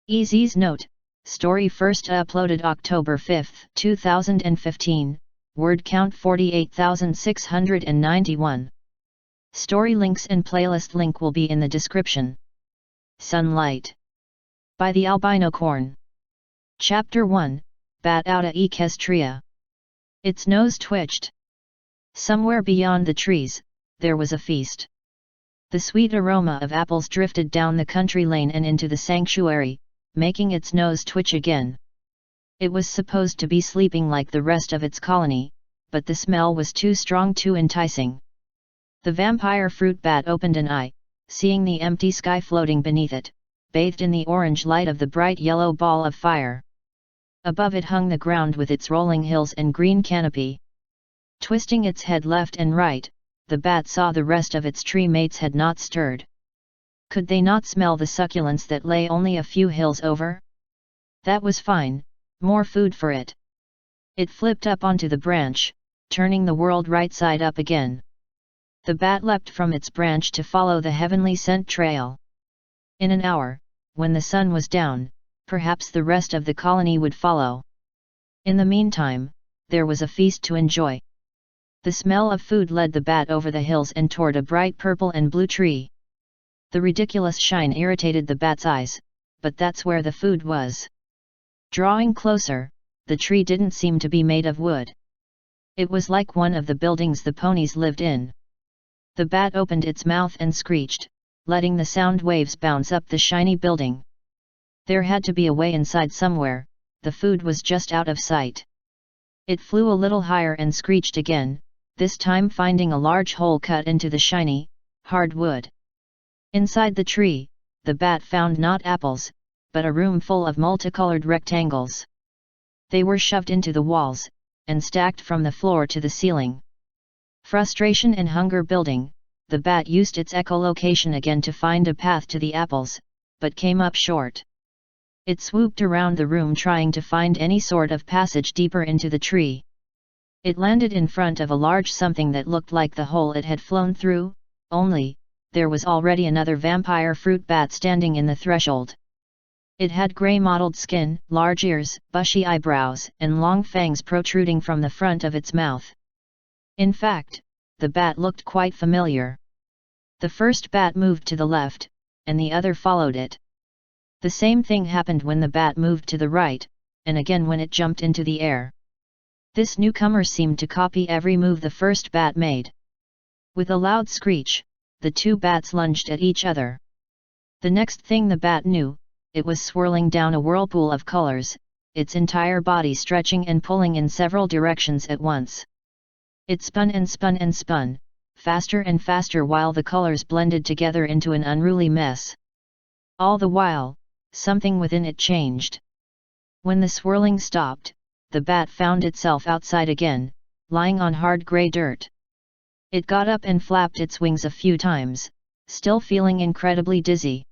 Easy's note, story first uploaded October 5, 2015, word count 48,691. Story links and playlist link will be in the description. Sunlight. By the Albinocorn. Chapter 1, Bat out of Equestria. Its nose twitched. Somewhere beyond the trees, there was a feast. The sweet aroma of apples drifted down the country lane and into the sanctuary, making its nose twitch again. It was supposed to be sleeping like the rest of its colony, but the smell was too strong, too enticing. The vampire fruit bat opened an eye, seeing the empty sky floating beneath it, bathed in the orange light of the bright yellow ball of fire. Above it hung the ground with its rolling hills and green canopy. Twisting its head left and right, the bat saw the rest of its tree mates had not stirred. Could they not smell the succulents that lay only a few hills over? That was fine, more food for it. It flipped up onto the branch, turning the world right side up again. The bat leapt from its branch to follow the heavenly scent trail. In an hour, when the sun was down, perhaps the rest of the colony would follow. In the meantime, there was a feast to enjoy. The smell of food led the bat over the hills and toward a bright purple and blue tree. The ridiculous shine irritated the bat's eyes, but that's where the food was. Drawing closer, the tree didn't seem to be made of wood. It was like one of the buildings the ponies lived in. The bat opened its mouth and screeched, letting the sound waves bounce up the shiny building. There had to be a way inside somewhere, the food was just out of sight. It flew a little higher and screeched again, this time finding a large hole cut into the shiny, hard wood. Inside the tree, the bat found not apples, but a room full of multicolored rectangles. They were shoved into the walls, and stacked from the floor to the ceiling. Frustration and hunger building, the bat used its echolocation again to find a path to the apples, but came up short. It swooped around the room trying to find any sort of passage deeper into the tree. It landed in front of a large something that looked like the hole it had flown through, only, there was already another vampire fruit bat standing in the threshold. It had grey mottled skin, large ears, bushy eyebrows, and long fangs protruding from the front of its mouth. In fact, the bat looked quite familiar. The first bat moved to the left, and the other followed it. The same thing happened when the bat moved to the right, and again when it jumped into the air. This newcomer seemed to copy every move the first bat made. With a loud screech, the two bats lunged at each other. The next thing the bat knew, it was swirling down a whirlpool of colors, its entire body stretching and pulling in several directions at once. It spun and spun and spun, faster and faster while the colors blended together into an unruly mess. All the while, something within it changed. When the swirling stopped, the bat found itself outside again, lying on hard grey dirt. It got up and flapped its wings a few times, still feeling incredibly dizzy.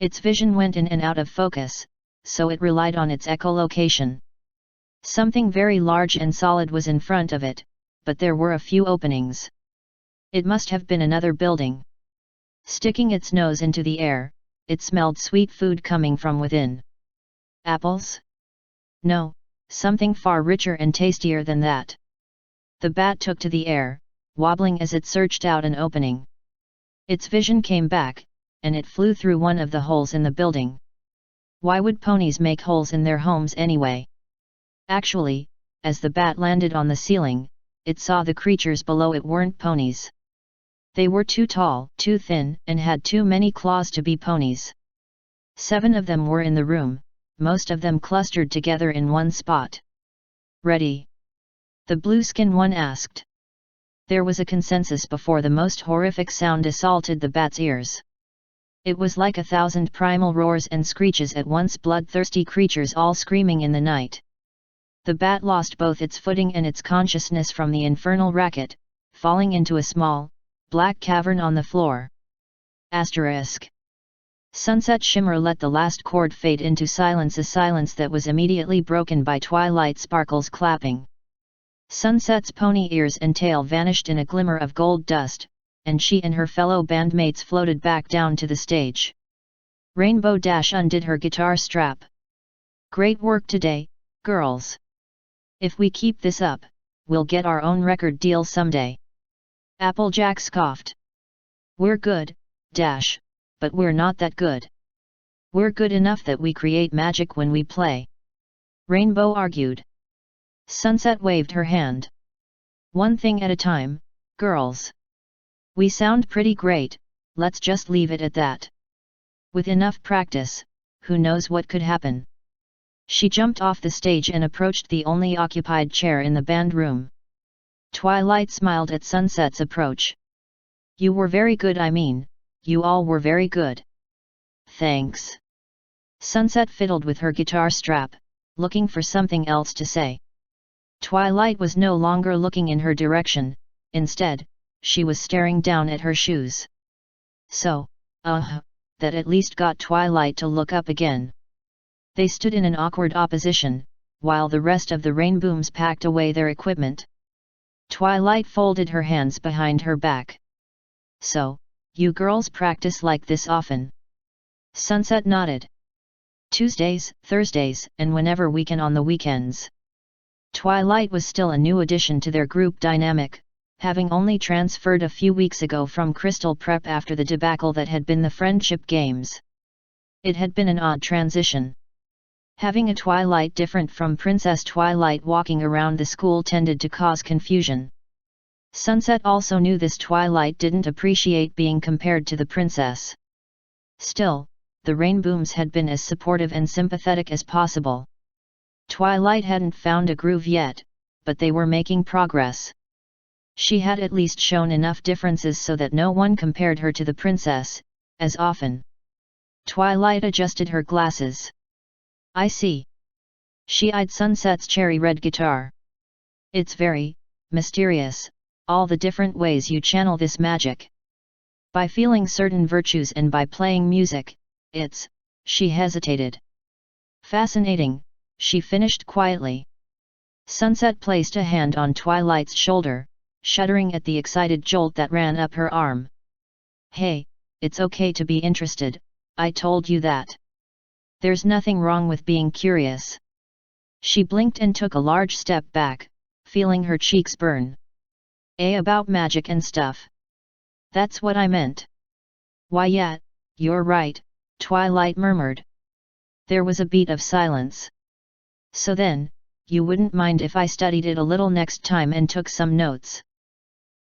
Its vision went in and out of focus, so it relied on its echolocation. Something very large and solid was in front of it, but there were a few openings. It must have been another building. Sticking its nose into the air, it smelled sweet food coming from within. Apples? No, something far richer and tastier than that. The bat took to the air, wobbling as it searched out an opening. Its vision came back, and it flew through one of the holes in the building. Why would ponies make holes in their homes anyway? Actually, as the bat landed on the ceiling, it saw the creatures below it weren't ponies. They were too tall, too thin, and had too many claws to be ponies. 7 of them were in the room, most of them clustered together in one spot. Ready? The blue-skin one asked. There was a consensus before the most horrific sound assaulted the bat's ears. It was like 1,000 primal roars and screeches at once, bloodthirsty creatures all screaming in the night. The bat lost both its footing and its consciousness from the infernal racket, falling into a small, black cavern on the floor. Asterisk. Sunset shimmer let the last chord fade into silence, a silence that was immediately broken by Twilight sparkles clapping. Sunset's pony ears and tail vanished in a glimmer of gold dust, and she and her fellow bandmates floated back down to the stage. Rainbow Dash undid her guitar strap. Great work today, girls. If we keep this up, we'll get our own record deal someday. Applejack scoffed. We're good, Dash, but we're not that good. We're good enough that we create magic when we play. Rainbow argued. Sunset waved her hand. One thing at a time, girls. We sound pretty great, let's just leave it at that. With enough practice, who knows what could happen. She jumped off the stage and approached the only occupied chair in the band room. Twilight smiled at Sunset's approach. You were very good, you all were very good. Thanks. Sunset fiddled with her guitar strap, looking for something else to say. Twilight was no longer looking in her direction, instead, she was staring down at her shoes. So, that at least got Twilight to look up again. They stood in an awkward opposition, while the rest of the Rainbooms packed away their equipment. Twilight folded her hands behind her back. So, you girls practice like this often? Sunset nodded. Tuesdays, Thursdays, and whenever we can on the weekends. Twilight was still a new addition to their group dynamic, having only transferred a few weeks ago from Crystal Prep after the debacle that had been the Friendship Games. It had been an odd transition. Having a Twilight different from Princess Twilight walking around the school tended to cause confusion. Sunset also knew this Twilight didn't appreciate being compared to the princess. Still, the Rainbooms had been as supportive and sympathetic as possible. Twilight hadn't found a groove yet, but they were making progress. She had at least shown enough differences so that no one compared her to the princess, as often. Twilight adjusted her glasses. I see. She eyed Sunset's cherry-red guitar. It's very mysterious, all the different ways you channel this magic. By feeling certain virtues and by playing music, she hesitated. Fascinating, she finished quietly. Sunset placed a hand on Twilight's shoulder, shuddering at the excited jolt that ran up her arm. Hey, it's okay to be interested, I told you that. There's nothing wrong with being curious. She blinked and took a large step back, feeling her cheeks burn. About magic and stuff. That's what I meant. Why yeah, you're right, Twilight murmured. There was a beat of silence. So then, you wouldn't mind if I studied it a little next time and took some notes.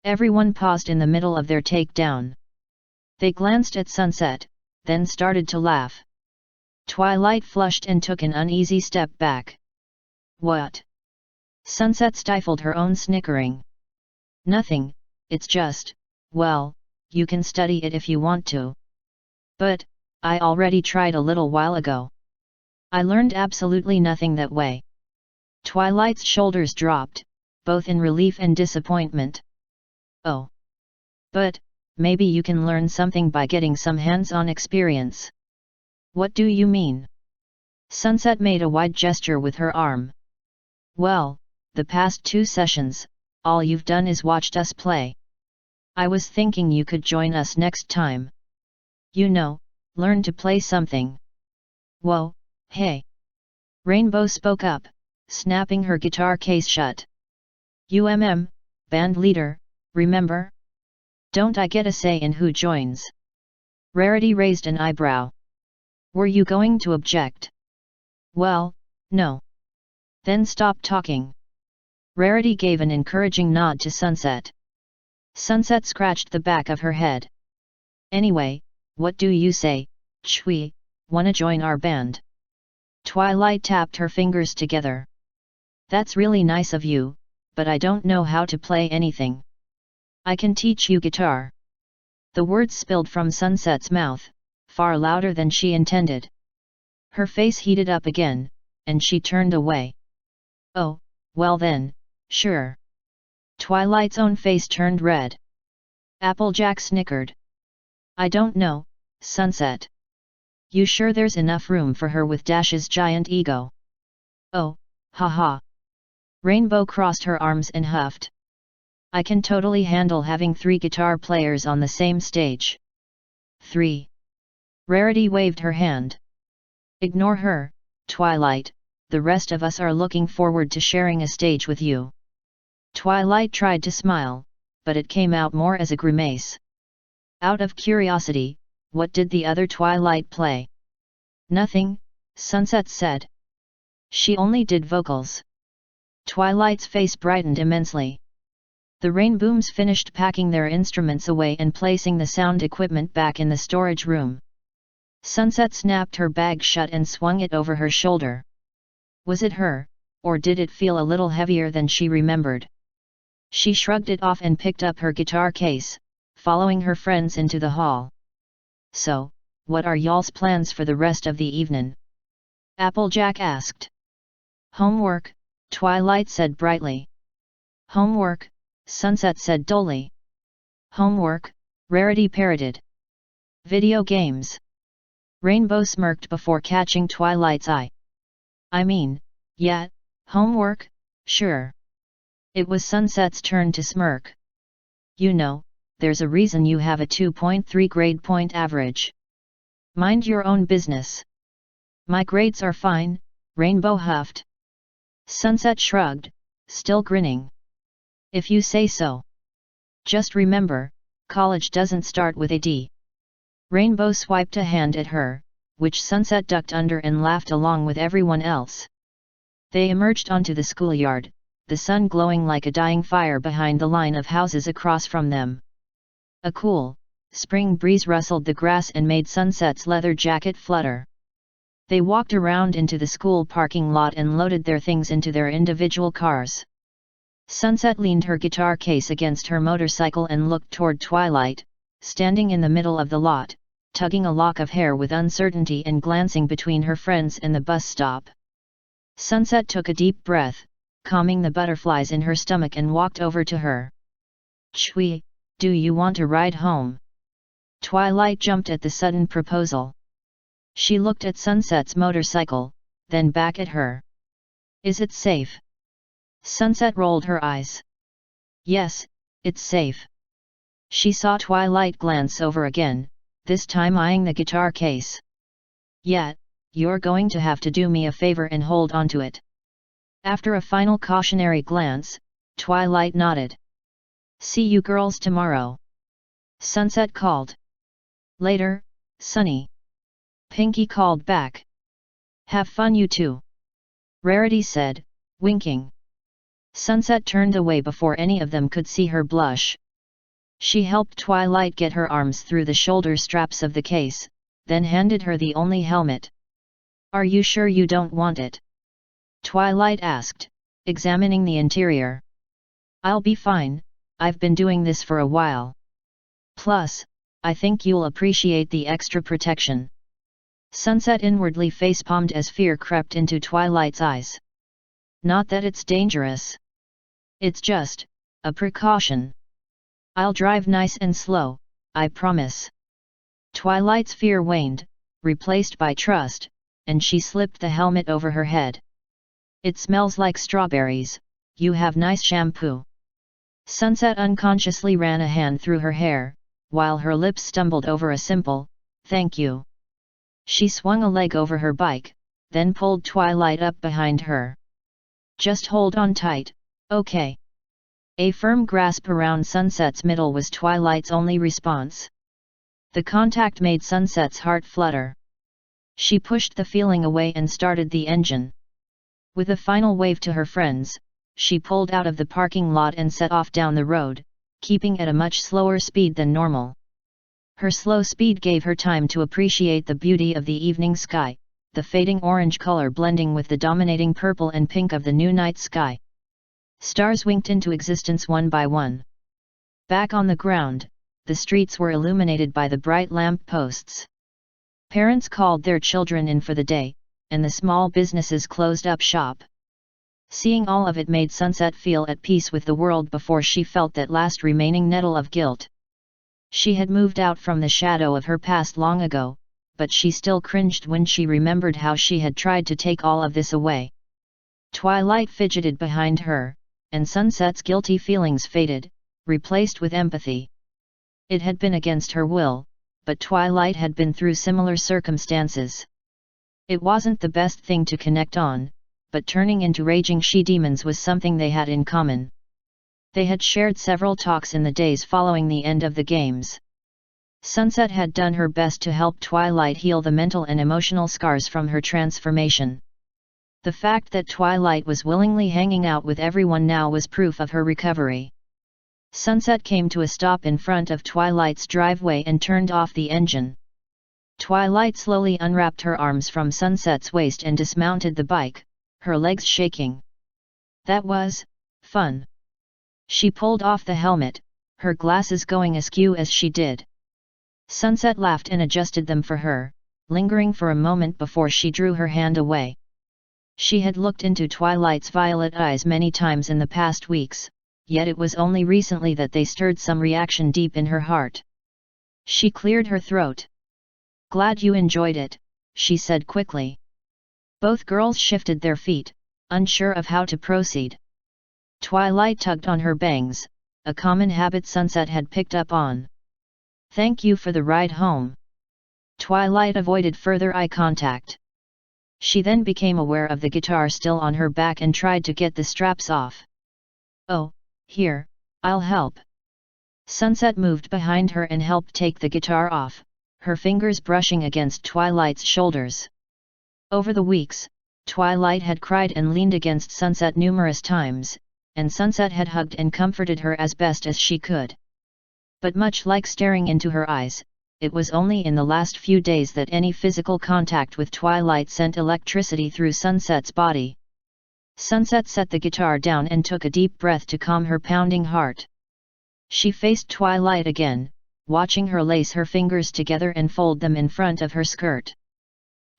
Everyone paused in the middle of their takedown. They glanced at Sunset, then started to laugh. Twilight flushed and took an uneasy step back. What? Sunset stifled her own snickering. Nothing, it's just, well, you can study it if you want to. But, I already tried a little while ago. I learned absolutely nothing that way. Twilight's shoulders dropped, both in relief and disappointment. Oh. But, maybe you can learn something by getting some hands-on experience. What do you mean? Sunset made a wide gesture with her arm. Well, the past 2 sessions, all you've done is watched us play. I was thinking you could join us next time. You know, learn to play something. Whoa, hey. Rainbow spoke up, snapping her guitar case shut. Band leader, remember? Don't I get a say in who joins? Rarity raised an eyebrow. Were you going to object? Well, no. Then stop talking. Rarity gave an encouraging nod to Sunset. Sunset scratched the back of her head. Anyway, what do you say, Chui, wanna join our band? Twilight tapped her fingers together. That's really nice of you, but I don't know how to play anything. I can teach you guitar. The words spilled from Sunset's mouth, far louder than she intended. Her face heated up again, and she turned away. Oh, well then, sure. Twilight's own face turned red. Applejack snickered. I don't know, Sunset. You sure there's enough room for her with Dash's giant ego? Oh, haha. Rainbow crossed her arms and huffed. I can totally handle having 3 guitar players on the same stage. 3. Rarity waved her hand. Ignore her, Twilight, the rest of us are looking forward to sharing a stage with you. Twilight tried to smile, but it came out more as a grimace. Out of curiosity, what did the other Twilight play? Nothing, Sunset said. She only did vocals. Twilight's face brightened immensely. The Rainbooms finished packing their instruments away and placing the sound equipment back in the storage room. Sunset snapped her bag shut and swung it over her shoulder. Was it her, or did it feel a little heavier than she remembered? She shrugged it off and picked up her guitar case, following her friends into the hall. So, what are y'all's plans for the rest of the evening? Applejack asked. Homework, Twilight said brightly. Homework, Sunset said dully. Homework, Rarity parroted. Video games. Rainbow smirked before catching Twilight's eye. I mean, yeah, homework, sure. It was Sunset's turn to smirk. You know, there's a reason you have a 2.3 grade point average. Mind your own business. My grades are fine, Rainbow huffed. Sunset shrugged, still grinning. If you say so. Just remember, college doesn't start with a D. Rainbow swiped a hand at her, which Sunset ducked under and laughed along with everyone else. They emerged onto the schoolyard, the sun glowing like a dying fire behind the line of houses across from them. A cool, spring breeze rustled the grass and made Sunset's leather jacket flutter. They walked around into the school parking lot and loaded their things into their individual cars. Sunset leaned her guitar case against her motorcycle and looked toward Twilight, standing in the middle of the lot, tugging a lock of hair with uncertainty and glancing between her friends and the bus stop. Sunset took a deep breath, calming the butterflies in her stomach and walked over to her. Chui, do you want a ride home? Twilight jumped at the sudden proposal. She looked at Sunset's motorcycle, then back at her. Is it safe? Sunset rolled her eyes. Yes, it's safe. She saw Twilight glance over again, this time eyeing the guitar case. Yeah, you're going to have to do me a favor and hold onto it. After a final cautionary glance, Twilight nodded. See you girls tomorrow. Sunset called. Later, Sunny. Pinky called back. Have fun you two. Rarity said, winking. Sunset turned away before any of them could see her blush. She helped Twilight get her arms through the shoulder straps of the case, then handed her the only helmet. Are you sure you don't want it? Twilight asked, examining the interior. I'll be fine, I've been doing this for a while. Plus, I think you'll appreciate the extra protection. Sunset inwardly facepalmed as fear crept into Twilight's eyes. Not that it's dangerous. It's just a precaution. I'll drive nice and slow, I promise. Twilight's fear waned, replaced by trust, and she slipped the helmet over her head. It smells like strawberries, you have nice shampoo. Sunset unconsciously ran a hand through her hair, while her lips stumbled over a simple, thank you. She swung a leg over her bike, then pulled Twilight up behind her. Just hold on tight, okay? A firm grasp around Sunset's middle was Twilight's only response. The contact made Sunset's heart flutter. She pushed the feeling away and started the engine. With a final wave to her friends, she pulled out of the parking lot and set off down the road, keeping at a much slower speed than normal. Her slow speed gave her time to appreciate the beauty of the evening sky, the fading orange color blending with the dominating purple and pink of the new night sky. Stars winked into existence one by one. Back on the ground, the streets were illuminated by the bright lamp posts. Parents called their children in for the day, and the small businesses closed up shop. Seeing all of it made Sunset feel at peace with the world before she felt that last remaining nettle of guilt. She had moved out from the shadow of her past long ago, but she still cringed when she remembered how she had tried to take all of this away. Twilight fidgeted behind her, and Sunset's guilty feelings faded, replaced with empathy. It had been against her will, but Twilight had been through similar circumstances. It wasn't the best thing to connect on, but turning into raging she-demons was something they had in common. They had shared several talks in the days following the end of the games. Sunset had done her best to help Twilight heal the mental and emotional scars from her transformation. The fact that Twilight was willingly hanging out with everyone now was proof of her recovery. Sunset came to a stop in front of Twilight's driveway and turned off the engine. Twilight slowly unwrapped her arms from Sunset's waist and dismounted the bike, her legs shaking. That was fun. She pulled off the helmet, her glasses going askew as she did. Sunset laughed and adjusted them for her, lingering for a moment before she drew her hand away. She had looked into Twilight's violet eyes many times in the past weeks, yet it was only recently that they stirred some reaction deep in her heart. She cleared her throat. "Glad you enjoyed it," she said quickly. Both girls shifted their feet, unsure of how to proceed. Twilight tugged on her bangs, a common habit Sunset had picked up on. "Thank you for the ride home." Twilight avoided further eye contact. She then became aware of the guitar still on her back and tried to get the straps off. "Oh, here, I'll help." Sunset moved behind her and helped take the guitar off, her fingers brushing against Twilight's shoulders. Over the weeks, Twilight had cried and leaned against Sunset numerous times, and Sunset had hugged and comforted her as best as she could. But much like staring into her eyes, it was only in the last few days that any physical contact with Twilight sent electricity through Sunset's body. Sunset set the guitar down and took a deep breath to calm her pounding heart. She faced Twilight again, watching her lace her fingers together and fold them in front of her skirt.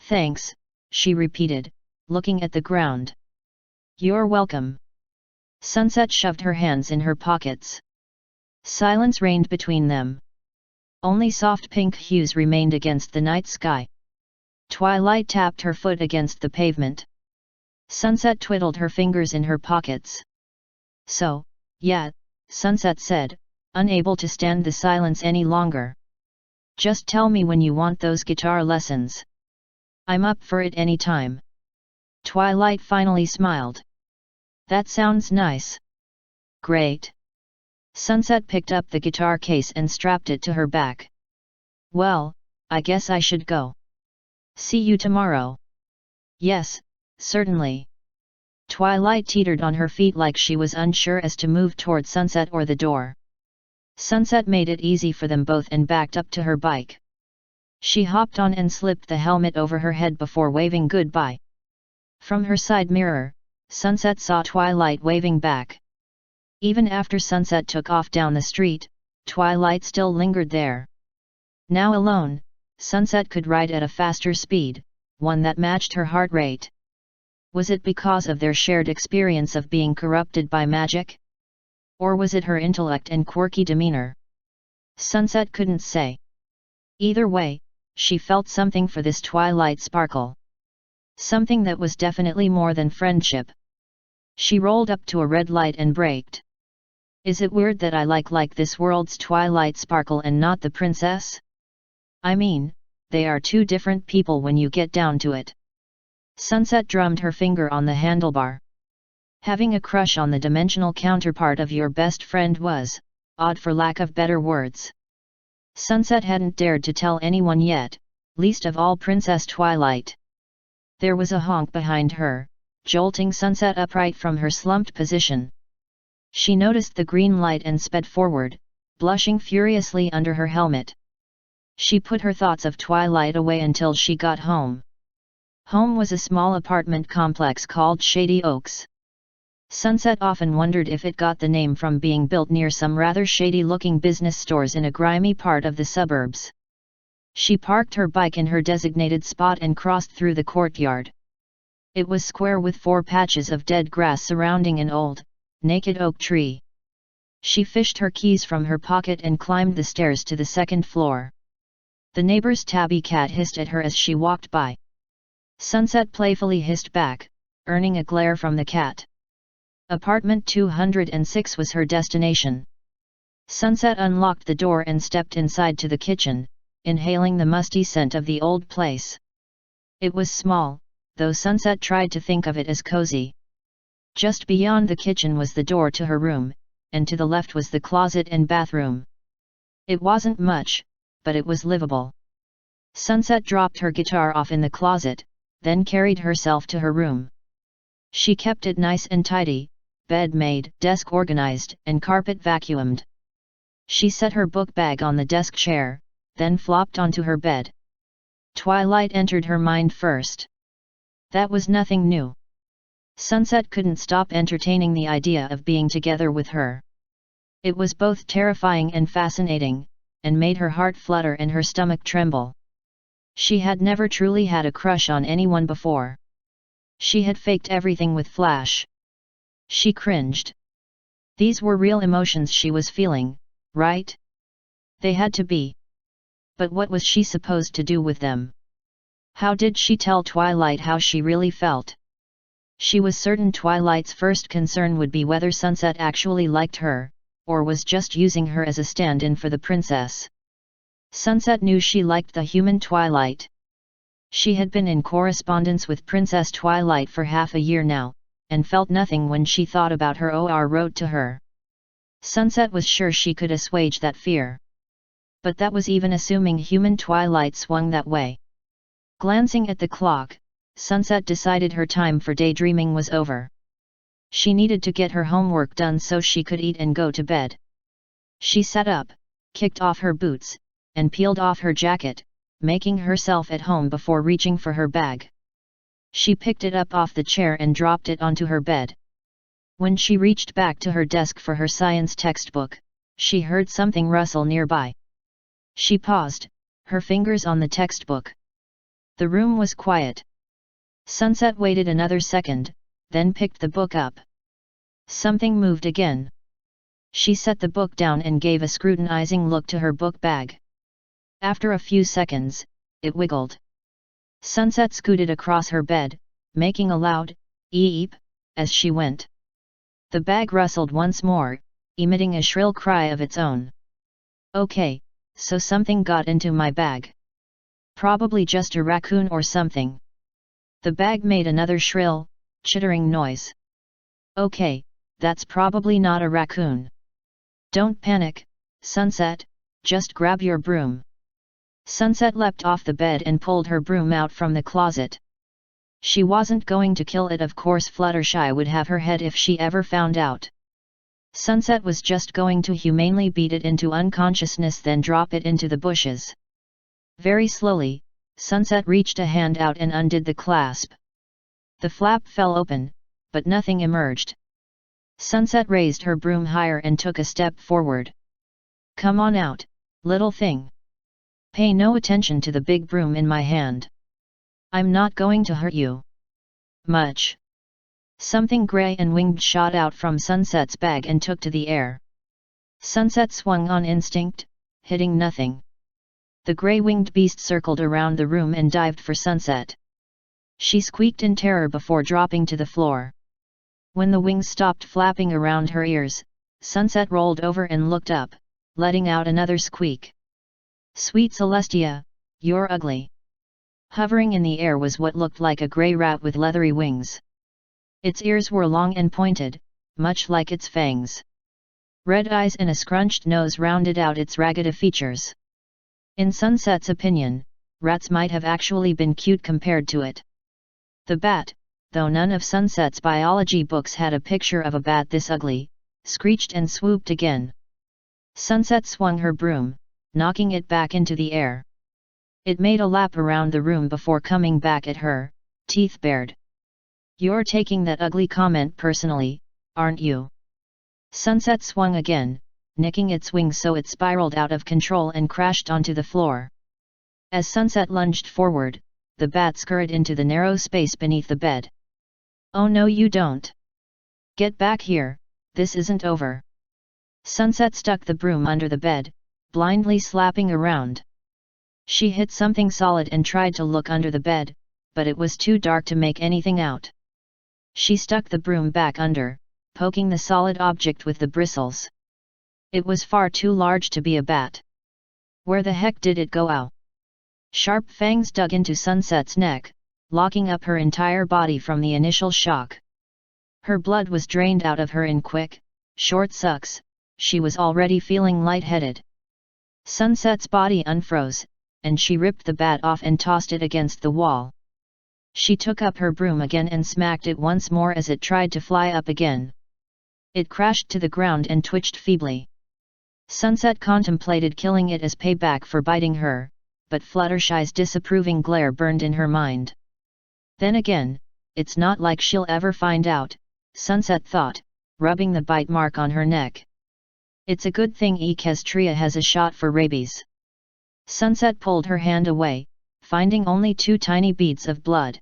"Thanks," she repeated, looking at the ground. "You're welcome." Sunset shoved her hands in her pockets. Silence reigned between them. Only soft pink hues remained against the night sky. Twilight tapped her foot against the pavement. Sunset twiddled her fingers in her pockets. "So, yeah," Sunset said, unable to stand the silence any longer. "Just tell me when you want those guitar lessons. I'm up for it any time." Twilight finally smiled. "That sounds nice." "Great." Sunset picked up the guitar case and strapped it to her back. "Well, I guess I should go. See you tomorrow." "Yes, certainly." Twilight teetered on her feet like she was unsure as to move toward Sunset or the door. Sunset made it easy for them both and backed up to her bike. She hopped on and slipped the helmet over her head before waving goodbye. From her side mirror, Sunset saw Twilight waving back. Even after Sunset took off down the street, Twilight still lingered there. Now alone, Sunset could ride at a faster speed, one that matched her heart rate. Was it because of their shared experience of being corrupted by magic? Or was it her intellect and quirky demeanor? Sunset couldn't say. Either way, she felt something for this Twilight sparkle. Something that was definitely more than friendship. She rolled up to a red light and braked. "Is it weird that I like this world's Twilight sparkle and not the princess? I mean, they are two different people when you get down to it." Sunset drummed her finger on the handlebar. Having a crush on the dimensional counterpart of your best friend was odd for lack of better words. Sunset hadn't dared to tell anyone yet, least of all Princess Twilight. There was a honk behind her, jolting Sunset upright from her slumped position. She noticed the green light and sped forward, blushing furiously under her helmet. She put her thoughts of Twilight away until she got home. Home was a small apartment complex called Shady Oaks. Sunset often wondered if it got the name from being built near some rather shady-looking business stores in a grimy part of the suburbs. She parked her bike in her designated spot and crossed through the courtyard. It was square with 4 patches of dead grass surrounding an old, naked oak tree. She fished her keys from her pocket and climbed the stairs to the 2nd floor. The neighbor's tabby cat hissed at her as she walked by. Sunset playfully hissed back, earning a glare from the cat. Apartment 206 was her destination. Sunset unlocked the door and stepped inside to the kitchen, inhaling the musty scent of the old place. It was small, though Sunset tried to think of it as cozy. Just beyond the kitchen was the door to her room, and to the left was the closet and bathroom. It wasn't much, but it was livable. Sunset dropped her guitar off in the closet, then carried herself to her room. She kept it nice and tidy, bed made, desk organized, and carpet vacuumed. She set her book bag on the desk chair, then flopped onto her bed. Twilight entered her mind first. That was nothing new. Sunset couldn't stop entertaining the idea of being together with her. It was both terrifying and fascinating, and made her heart flutter and her stomach tremble. She had never truly had a crush on anyone before. She had faked everything with Flash. She cringed. These were real emotions she was feeling, right? They had to be. But what was she supposed to do with them? How did she tell Twilight how she really felt? She was certain Twilight's first concern would be whether Sunset actually liked her, or was just using her as a stand-in for the princess. Sunset knew she liked the human Twilight. She had been in correspondence with Princess Twilight for half a year now, and felt nothing when she thought about her or wrote to her. Sunset was sure she could assuage that fear. But that was even assuming human Twilight swung that way. Glancing at the clock, Sunset decided her time for daydreaming was over. She needed to get her homework done so she could eat and go to bed. She sat up, kicked off her boots, and peeled off her jacket, making herself at home before reaching for her bag. She picked it up off the chair and dropped it onto her bed. When she reached back to her desk for her science textbook, she heard something rustle nearby. She paused, her fingers on the textbook. The room was quiet. Sunset waited another second, then picked the book up. Something moved again. She set the book down and gave a scrutinizing look to her book bag. After a few seconds, it wiggled. Sunset scooted across her bed, making a loud eep as she went. The bag rustled once more, emitting a shrill cry of its own. Okay, so something got into my bag. Probably just a raccoon or something. The bag made another shrill, chittering noise. Okay, that's probably not a raccoon. Don't panic, Sunset, just grab your broom. Sunset leapt off the bed and pulled her broom out from the closet. She wasn't going to kill it, of course Fluttershy would have her head if she ever found out. Sunset was just going to humanely beat it into unconsciousness then drop it into the bushes. Very slowly, Sunset reached a hand out and undid the clasp. The flap fell open, but nothing emerged. Sunset raised her broom higher and took a step forward. Come on out, little thing. Pay no attention to the big broom in my hand. I'm not going to hurt you much. Something grey and winged shot out from Sunset's bag and took to the air. Sunset swung on instinct, hitting nothing. The grey-winged beast circled around the room and dived for Sunset. She squeaked in terror before dropping to the floor. When the wings stopped flapping around her ears, Sunset rolled over and looked up, letting out another squeak. Sweet Celestia, you're ugly. Hovering in the air was what looked like a grey rat with leathery wings. Its ears were long and pointed, much like its fangs. Red eyes and a scrunched nose rounded out its ragged features. In Sunset's opinion, rats might have actually been cute compared to it. The bat, though none of Sunset's biology books had a picture of a bat this ugly, screeched and swooped again. Sunset swung her broom, knocking it back into the air. It made a lap around the room before coming back at her, teeth bared. You're taking that ugly comment personally, aren't you? Sunset swung again, nicking its wings so it spiraled out of control and crashed onto the floor. As Sunset lunged forward, the bat scurried into the narrow space beneath the bed. Oh no, you don't! Get back here, this isn't over. Sunset stuck the broom under the bed, blindly slapping around. She hit something solid and tried to look under the bed, but it was too dark to make anything out. She stuck the broom back under, poking the solid object with the bristles. It was far too large to be a bat. Where the heck did it go? Ow! Sharp fangs dug into Sunset's neck, locking up her entire body from the initial shock. Her blood was drained out of her in quick, short sucks. She was already feeling lightheaded. Sunset's body unfroze, and she ripped the bat off and tossed it against the wall. She took up her broom again and smacked it once more as it tried to fly up again. It crashed to the ground and twitched feebly. Sunset contemplated killing it as payback for biting her, but Fluttershy's disapproving glare burned in her mind. Then again, it's not like she'll ever find out, Sunset thought, rubbing the bite mark on her neck. It's a good thing Equestria has a shot for rabies. Sunset pulled her hand away, finding only 2 tiny beads of blood.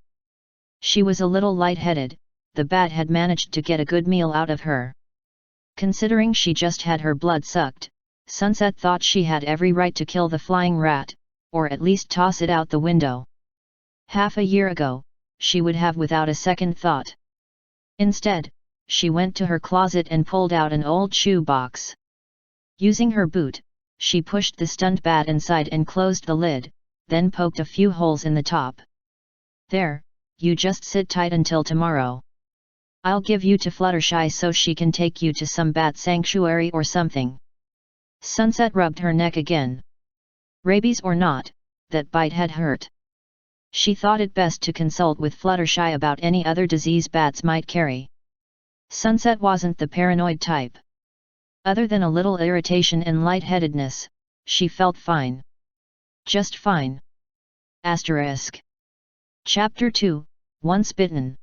She was a little lightheaded. The bat had managed to get a good meal out of her. Considering she just had her blood sucked, Sunset thought she had every right to kill the flying rat, or at least toss it out the window. Half a year ago, she would have without a second thought. Instead, she went to her closet and pulled out an old shoe box. Using her boot, she pushed the stunned bat inside and closed the lid, then poked a few holes in the top. There, you just sit tight until tomorrow. I'll give you to Fluttershy so she can take you to some bat sanctuary or something. Sunset rubbed her neck again. Rabies or not, that bite had hurt. She thought it best to consult with Fluttershy about any other disease bats might carry. Sunset wasn't the paranoid type. Other than a little irritation and lightheadedness, she felt fine. Just fine. Asterisk. Chapter 2, Once Bitten.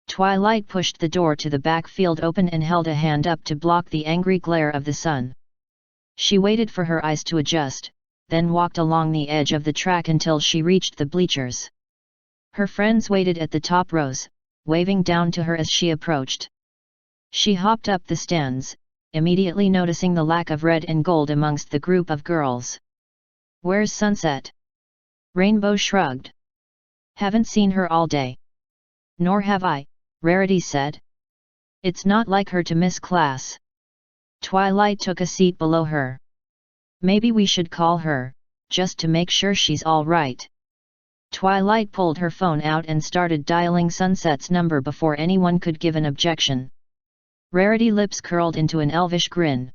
Twilight pushed the door to the backfield open and held a hand up to block the angry glare of the sun. She waited for her eyes to adjust, then walked along the edge of the track until she reached the bleachers. Her friends waited at the top rows, waving down to her as she approached. She hopped up the stands, immediately noticing the lack of red and gold amongst the group of girls. "Where's Sunset?" Rainbow shrugged. "Haven't seen her all day." "Nor have I," Rarity said. "It's not like her to miss class." Twilight took a seat below her. "Maybe we should call her, just to make sure she's all right." Twilight pulled her phone out and started dialing Sunset's number before anyone could give an objection. Rarity's lips curled into an elvish grin.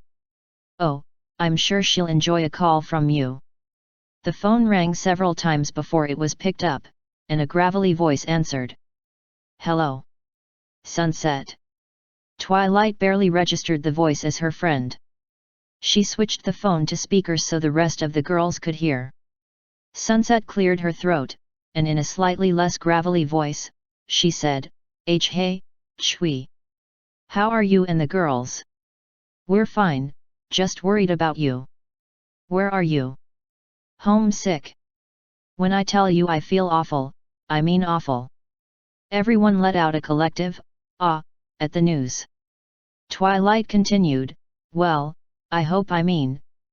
"Oh, I'm sure she'll enjoy a call from you." The phone rang several times before it was picked up, and a gravelly voice answered. "Hello? Sunset?" Twilight barely registered the voice as her friend. She switched the phone to speaker so the rest of the girls could hear. Sunset cleared her throat, and in a slightly less gravelly voice, she said, "Hey, Chui. How are you and the girls?" "We're fine, just worried about you." "Where are you?" "Homesick. When I tell you I feel awful, I mean awful." Everyone let out a collective, "Ah," at the news. Twilight continued, "Well,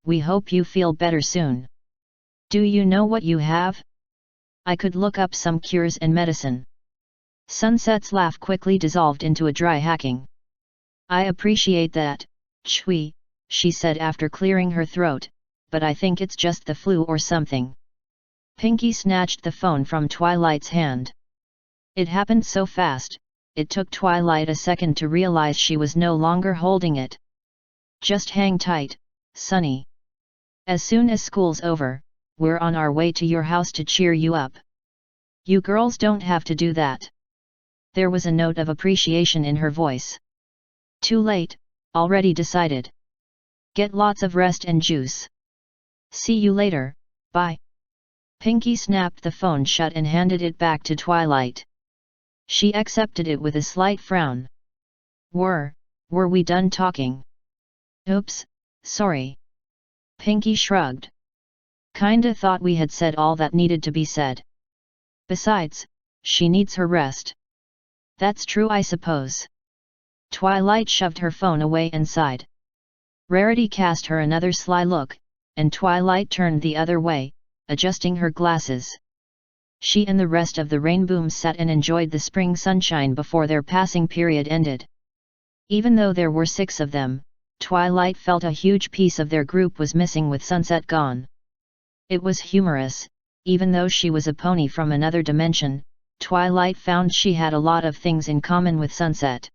we hope you feel better soon. Do you know what you have? I could look up some cures and medicine." Sunset's laugh quickly dissolved into a dry hacking. "I appreciate that, Chui," she said after clearing her throat, "but I think it's just the flu or something." Pinky snatched the phone from Twilight's hand. It happened so fast, it took Twilight a second to realize she was no longer holding it. "Just hang tight, Sunny. As soon as school's over, we're on our way to your house to cheer you up. You girls don't have to do that." There was a note of appreciation in her voice. "Too late, already decided. Get lots of rest and juice. See you later, bye." Pinky snapped the phone shut and handed it back to Twilight. She accepted it with a slight frown. Were we done talking?" "Oops, sorry." Pinky shrugged. "Kinda thought we had said all that needed to be said. Besides, she needs her rest." "That's true, I suppose." Twilight shoved her phone away and sighed. Rarity cast her another sly look, and Twilight turned the other way, adjusting her glasses. She and the rest of the Rainboom sat and enjoyed the spring sunshine before their passing period ended. Even though there were 6 of them, Twilight felt a huge piece of their group was missing with Sunset gone. It was humorous, even though she was a pony from another dimension. Twilight found she had a lot of things in common with Sunset.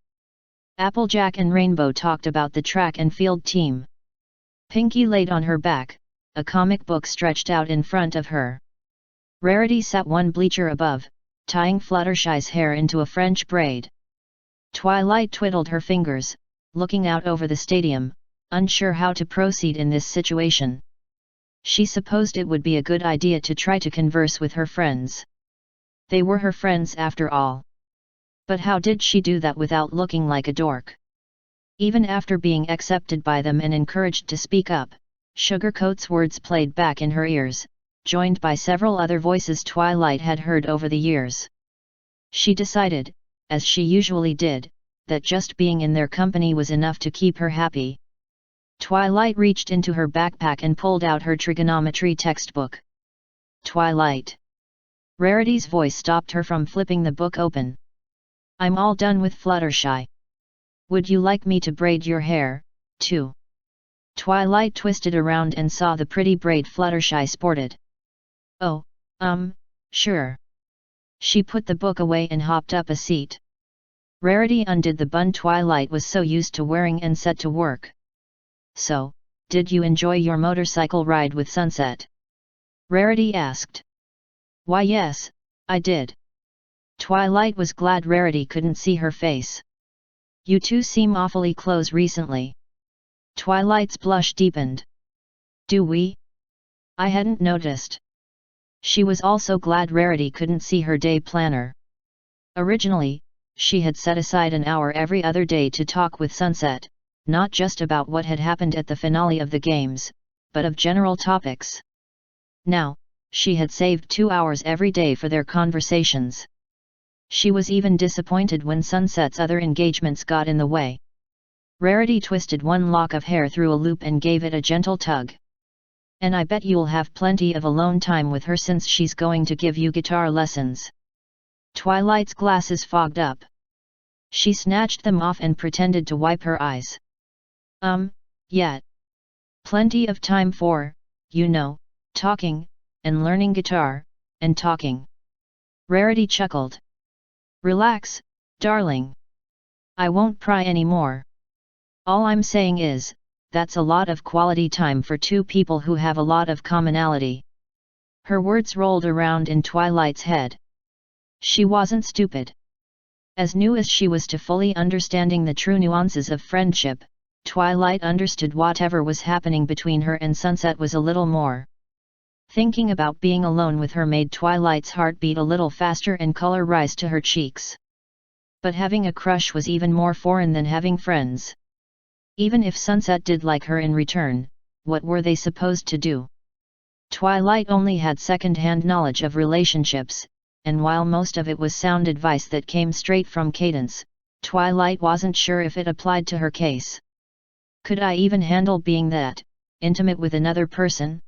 Applejack and Rainbow talked about the track and field team. Pinkie laid on her back, a comic book stretched out in front of her. Rarity sat one bleacher above, tying Fluttershy's hair into a French braid. Twilight twiddled her fingers, looking out over the stadium, unsure how to proceed in this situation. She supposed it would be a good idea to try to converse with her friends. They were her friends after all. But how did she do that without looking like a dork? Even after being accepted by them and encouraged to speak up, Sugarcoat's words played back in her ears, joined by several other voices Twilight had heard over the years. She decided, as she usually did, that just being in their company was enough to keep her happy. Twilight reached into her backpack and pulled out her trigonometry textbook. Twilight. Rarity's voice stopped her from flipping the book open. I'm all done with Fluttershy. Would you like me to braid your hair, too? Twilight twisted around and saw the pretty braid Fluttershy sported. Oh, sure. She put the book away and hopped up a seat. Rarity undid the bun Twilight was so used to wearing and set to work. So, did you enjoy your motorcycle ride with Sunset? Rarity asked. Why yes, I did. Twilight was glad Rarity couldn't see her face. You two seem awfully close recently. Twilight's blush deepened. Do we? I hadn't noticed. She was also glad Rarity couldn't see her day planner. Originally, she had set aside an hour every other day to talk with Sunset, not just about what had happened at the finale of the games, but of general topics. Now, she had saved 2 hours every day for their conversations. She was even disappointed when Sunset's other engagements got in the way. Rarity twisted one lock of hair through a loop and gave it a gentle tug. And I bet you'll have plenty of alone time with her since she's going to give you guitar lessons. Twilight's glasses fogged up. She snatched them off and pretended to wipe her eyes. Yeah. Plenty of time for, talking, and learning guitar, and talking. Rarity chuckled. Relax, darling. I won't pry anymore. All I'm saying is, that's a lot of quality time for two people who have a lot of commonality. Her words rolled around in Twilight's head. She wasn't stupid. As new as she was to fully understanding the true nuances of friendship, Twilight understood whatever was happening between her and Sunset was a little more. Thinking about being alone with her made Twilight's heart beat a little faster and color rise to her cheeks. But having a crush was even more foreign than having friends. Even if Sunset did like her in return, what were they supposed to do? Twilight only had second-hand knowledge of relationships, and while most of it was sound advice that came straight from Cadence, Twilight wasn't sure if it applied to her case. Could I even handle being that intimate with another person?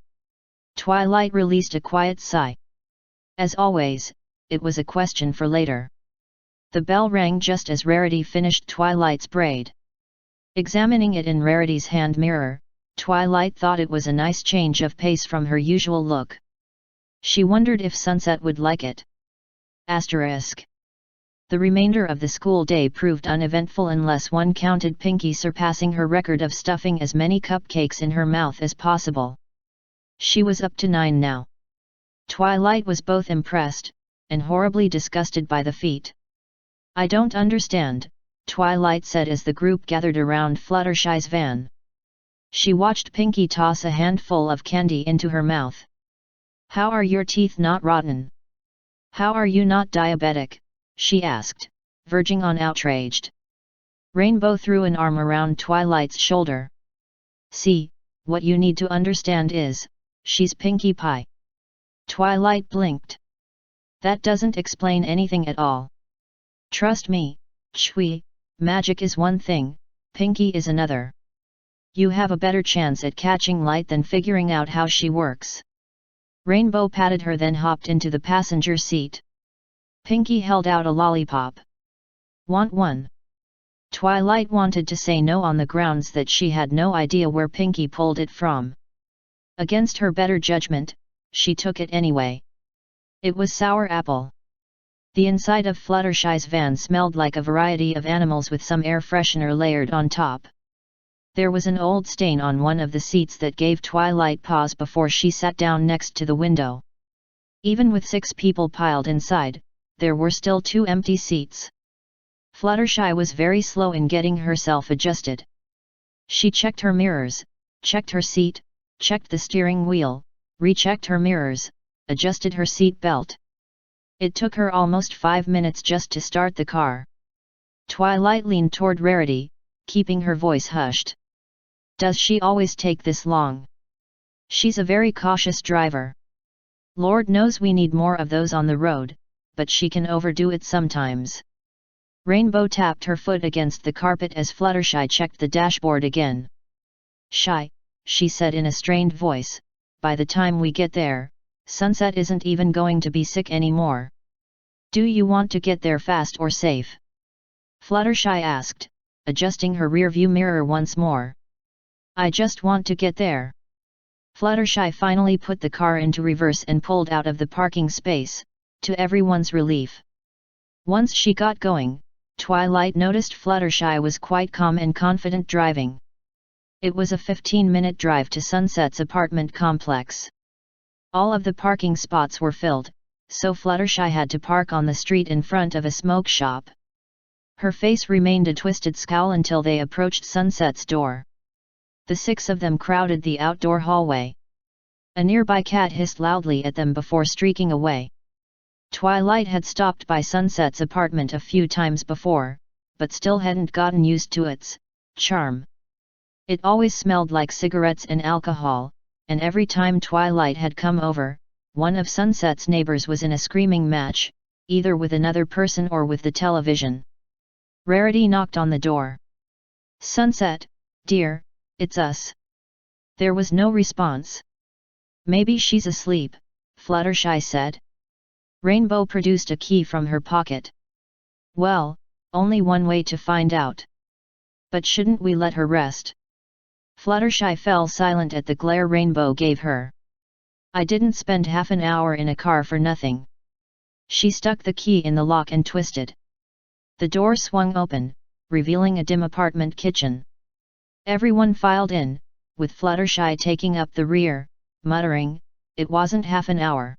Twilight released a quiet sigh. As always, it was a question for later. The bell rang just as Rarity finished Twilight's braid. Examining it in Rarity's hand mirror, Twilight thought it was a nice change of pace from her usual look. She wondered if Sunset would like it. The remainder of the school day proved uneventful unless one counted Pinkie surpassing her record of stuffing as many cupcakes in her mouth as possible. She was up to 9 now. Twilight was both impressed, and horribly disgusted by the feat. I don't understand, Twilight said as the group gathered around Fluttershy's van. She watched Pinkie toss a handful of candy into her mouth. How are your teeth not rotten? How are you not diabetic? She asked, verging on outraged. Rainbow threw an arm around Twilight's shoulder. See, what you need to understand is, she's Pinkie Pie. Twilight blinked. That doesn't explain anything at all. Trust me, Chui, magic is one thing, Pinkie is another. You have a better chance at catching light than figuring out how she works. Rainbow patted her then hopped into the passenger seat. Pinkie held out a lollipop. Want one? Twilight wanted to say no on the grounds that she had no idea where Pinkie pulled it from. Against her better judgment, she took it anyway. It was sour apple. The inside of Fluttershy's van smelled like a variety of animals with some air freshener layered on top. There was an old stain on one of the seats that gave Twilight pause before she sat down next to the window. Even with 6 people piled inside, there were still 2 empty seats. Fluttershy was very slow in getting herself adjusted. She checked her mirrors, checked her seat, checked the steering wheel, rechecked her mirrors, adjusted her seat belt. It took her almost 5 minutes just to start the car. Twilight leaned toward Rarity, keeping her voice hushed. Does she always take this long? She's a very cautious driver. Lord knows we need more of those on the road, but she can overdo it sometimes. Rainbow tapped her foot against the carpet as Fluttershy checked the dashboard again. Shy, she said in a strained voice, by the time we get there, Sunset isn't even going to be sick anymore. Do you want to get there fast or safe? Fluttershy asked, adjusting her rearview mirror once more. I just want to get there. Fluttershy finally put the car into reverse and pulled out of the parking space, to everyone's relief. Once she got going, Twilight noticed Fluttershy was quite calm and confident driving. It was a 15-minute drive to Sunset's apartment complex. All of the parking spots were filled, so Fluttershy had to park on the street in front of a smoke shop. Her face remained a twisted scowl until they approached Sunset's door. The 6 of them crowded the outdoor hallway. A nearby cat hissed loudly at them before streaking away. Twilight had stopped by Sunset's apartment a few times before, but still hadn't gotten used to its charm. It always smelled like cigarettes and alcohol, and every time Twilight had come over, one of Sunset's neighbors was in a screaming match, either with another person or with the television. Rarity knocked on the door. Sunset, dear, it's us. There was no response. Maybe she's asleep, Fluttershy said. Rainbow produced a key from her pocket. Well, only one way to find out. But shouldn't we let her rest? Fluttershy fell silent at the glare Rainbow gave her. I didn't spend half an hour in a car for nothing. She stuck the key in the lock and twisted. The door swung open, revealing a dim apartment kitchen. Everyone filed in, with Fluttershy taking up the rear, muttering, it wasn't half an hour.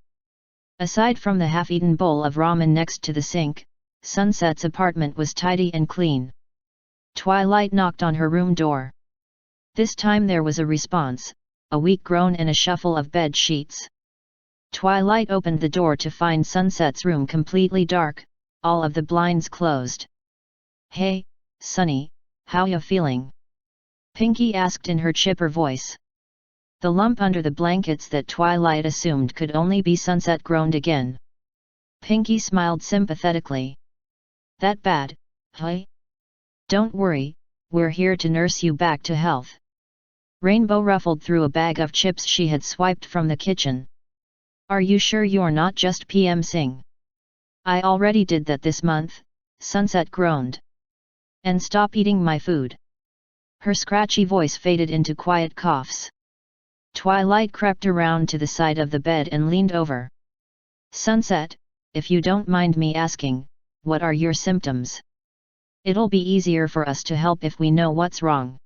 Aside from the half-eaten bowl of ramen next to the sink, Sunset's apartment was tidy and clean. Twilight knocked on her room door. This time there was a response, a weak groan and a shuffle of bed sheets. Twilight opened the door to find Sunset's room completely dark, all of the blinds closed. Hey, Sunny, how ya feeling? Pinky asked in her chipper voice. The lump under the blankets that Twilight assumed could only be Sunset groaned again. Pinky smiled sympathetically. That bad, huh? Don't worry, we're here to nurse you back to health. Rainbow ruffled through a bag of chips she had swiped from the kitchen. Are you sure you're not just PMSing? I already did that this month, Sunset groaned. And stop eating my food. Her scratchy voice faded into quiet coughs. Twilight crept around to the side of the bed and leaned over. Sunset, if you don't mind me asking, what are your symptoms? It'll be easier for us to help if we know what's wrong.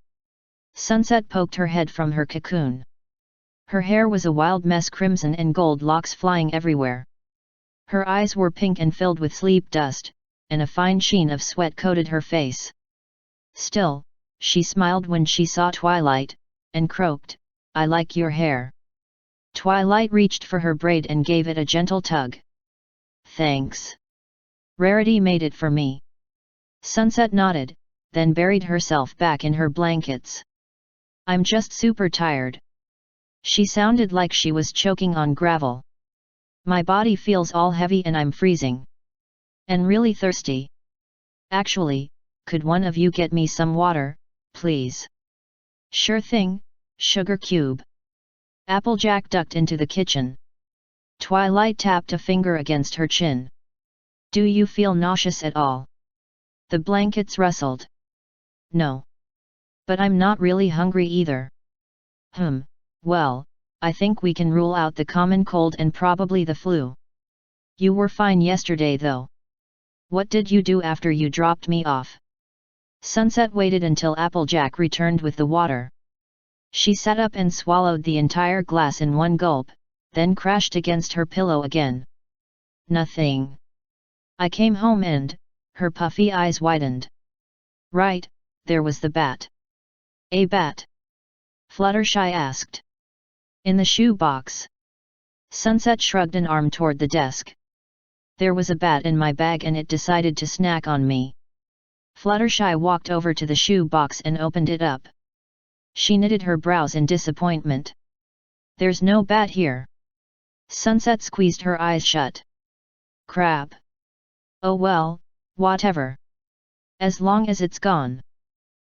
Sunset poked her head from her cocoon. Her hair was a wild mess, crimson and gold locks flying everywhere. Her eyes were pink and filled with sleep dust, and a fine sheen of sweat coated her face. Still, she smiled when she saw Twilight, and croaked, I like your hair. Twilight reached for her braid and gave it a gentle tug. Thanks. Rarity made it for me. Sunset nodded, then buried herself back in her blankets. I'm just super tired. She sounded like she was choking on gravel. My body feels all heavy and I'm freezing. And really thirsty. Actually, could one of you get me some water, please? Sure thing, Sugar Cube. Applejack ducked into the kitchen. Twilight tapped a finger against her chin. Do you feel nauseous at all? The blankets rustled. No. But I'm not really hungry either. Well, I think we can rule out the common cold and probably the flu. You were fine yesterday though. What did you do after you dropped me off? Sunset waited until Applejack returned with the water. She sat up and swallowed the entire glass in one gulp, then crashed against her pillow again. Nothing. I came home and, her puffy eyes widened. Right, there was the bat. A bat? Fluttershy asked. In the shoe box. Sunset shrugged an arm toward the desk. There was a bat in my bag and it decided to snack on me. Fluttershy walked over to the shoe box and opened it up. She knitted her brows in disappointment. There's no bat here. Sunset squeezed her eyes shut. Crap. Oh well, whatever. As long as it's gone.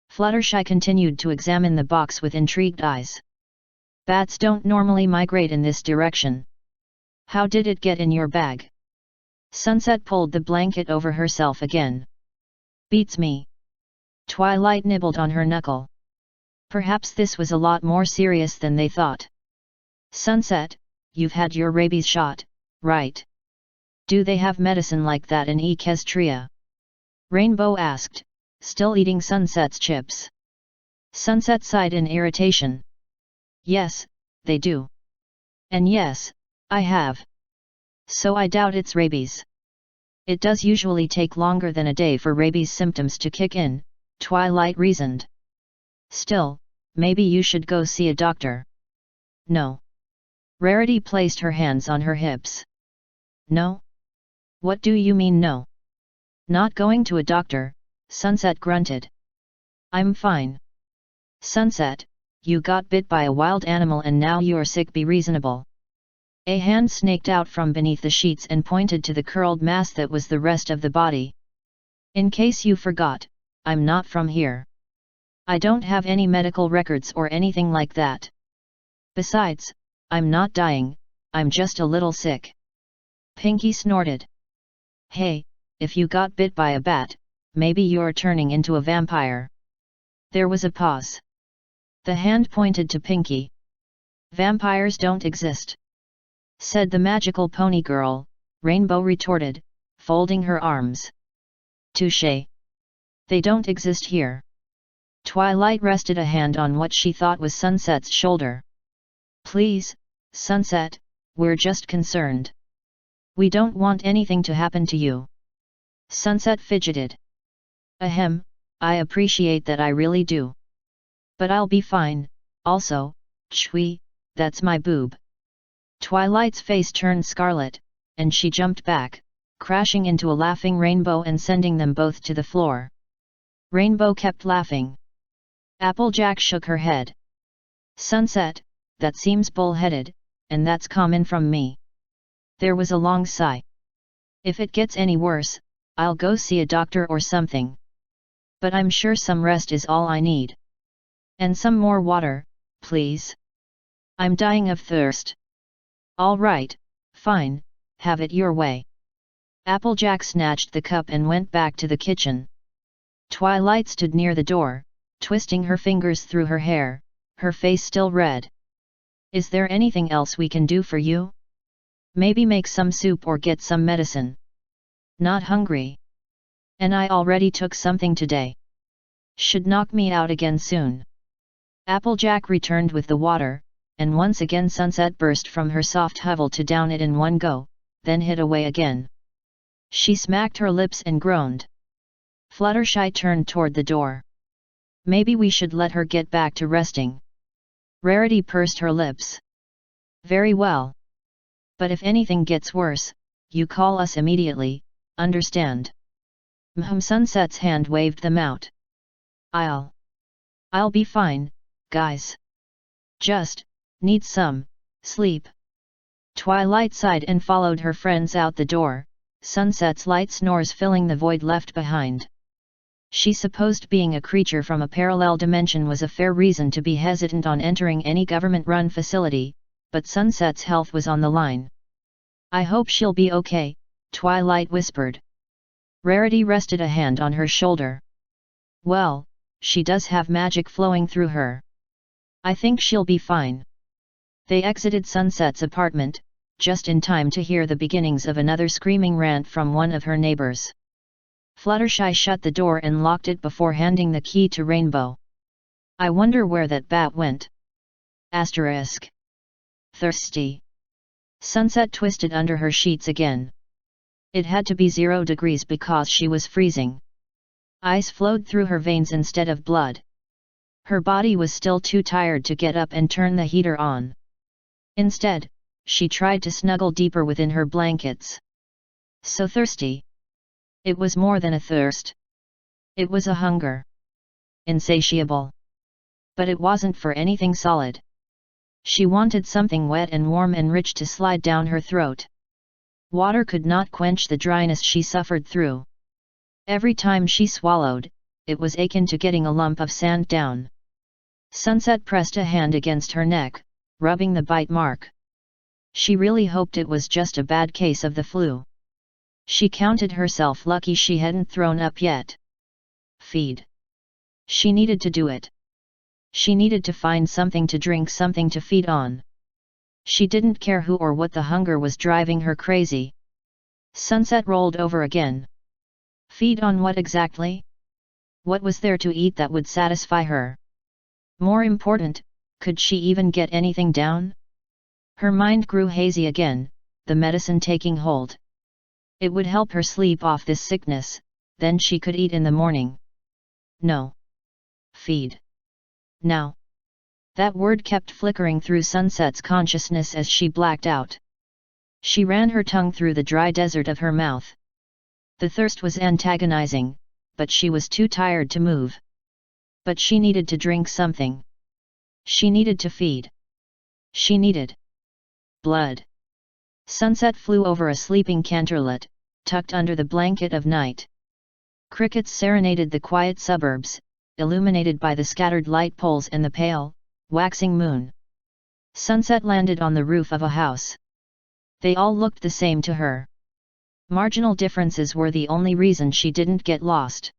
Fluttershy continued to examine the box with intrigued eyes. Bats don't normally migrate in this direction. How did it get in your bag? Sunset pulled the blanket over herself again. Beats me. Twilight nibbled on her knuckle. Perhaps this was a lot more serious than they thought. Sunset, you've had your rabies shot, right? Do they have medicine like that in Equestria? Rainbow asked, still eating Sunset's chips. Sunset sighed in irritation. Yes, they do. And yes, I have. So I doubt it's rabies. It does usually take longer than a day for rabies symptoms to kick in, Twilight reasoned. Still, maybe you should go see a doctor. No. Rarity placed her hands on her hips. No? What do you mean no? Not going to a doctor, Sunset grunted. I'm fine. Sunset, you got bit by a wild animal and now you're sick. Be reasonable. A hand snaked out from beneath the sheets and pointed to the curled mass that was the rest of the body. In case you forgot, I'm not from here. I don't have any medical records or anything like that. Besides, I'm not dying, I'm just a little sick. Pinky snorted. Hey, if you got bit by a bat, maybe you're turning into a vampire. There was a pause. The hand pointed to Pinky. Vampires don't exist, said the magical pony girl, Rainbow retorted, folding her arms. Touché. They don't exist here. Twilight rested a hand on what she thought was Sunset's shoulder. Please, Sunset, we're just concerned. We don't want anything to happen to you. Sunset fidgeted. Ahem, I appreciate that, I really do. But I'll be fine, also, Chui, that's my boob. Twilight's face turned scarlet, and she jumped back, crashing into a laughing Rainbow and sending them both to the floor. Rainbow kept laughing. Applejack shook her head. Sunset, that seems bull-headed, and that's common from me. There was a long sigh. If it gets any worse, I'll go see a doctor or something. But I'm sure some rest is all I need. And some more water, please. I'm dying of thirst. All right, fine, have it your way. Applejack snatched the cup and went back to the kitchen. Twilight stood near the door, twisting her fingers through her hair, her face still red. Is there anything else we can do for you? Maybe make some soup or get some medicine. Not hungry. And I already took something today. Should knock me out again soon. Applejack returned with the water, and once again Sunset burst from her soft hovel to down it in one go, then hid away again. She smacked her lips and groaned. Fluttershy turned toward the door. Maybe we should let her get back to resting. Rarity pursed her lips. Very well. But if anything gets worse, you call us immediately, understand? Sunset's hand waved them out. I'll be fine, guys. Just need some sleep. Twilight sighed and followed her friends out the door, Sunset's light snores filling the void left behind. She supposed being a creature from a parallel dimension was a fair reason to be hesitant on entering any government-run facility, but Sunset's health was on the line. I hope she'll be okay, Twilight whispered. Rarity rested a hand on her shoulder. Well, she does have magic flowing through her. I think she'll be fine. They exited Sunset's apartment, just in time to hear the beginnings of another screaming rant from one of her neighbors. Fluttershy shut the door and locked it before handing the key to Rainbow. I wonder where that bat went. Asterisk. Thirsty. Sunset twisted under her sheets again. It had to be 0 degrees because she was freezing. Ice flowed through her veins instead of blood. Her body was still too tired to get up and turn the heater on. Instead, she tried to snuggle deeper within her blankets. So thirsty. It was more than a thirst. It was a hunger. Insatiable. But it wasn't for anything solid. She wanted something wet and warm and rich to slide down her throat. Water could not quench the dryness she suffered through. Every time she swallowed, it was akin to getting a lump of sand down. Sunset pressed a hand against her neck, rubbing the bite mark. She really hoped it was just a bad case of the flu. She counted herself lucky she hadn't thrown up yet. Feed. She needed to do it. She needed to find something to drink, something to feed on. She didn't care who or what the hunger was driving her crazy. Sunset rolled over again. Feed on what exactly? What was there to eat that would satisfy her? More important, could she even get anything down? Her mind grew hazy again, the medicine taking hold. It would help her sleep off this sickness, then she could eat in the morning. No. Feed. Now. That word kept flickering through Sunset's consciousness as she blacked out. She ran her tongue through the dry desert of her mouth. The thirst was antagonizing, but she was too tired to move. But she needed to drink something. She needed to feed. She needed blood. Sunset flew over a sleeping canterlet, tucked under the blanket of night. Crickets serenaded the quiet suburbs, illuminated by the scattered light poles and the pale, waxing moon. Sunset landed on the roof of a house. They all looked the same to her. Marginal differences were the only reason she didn't get lost.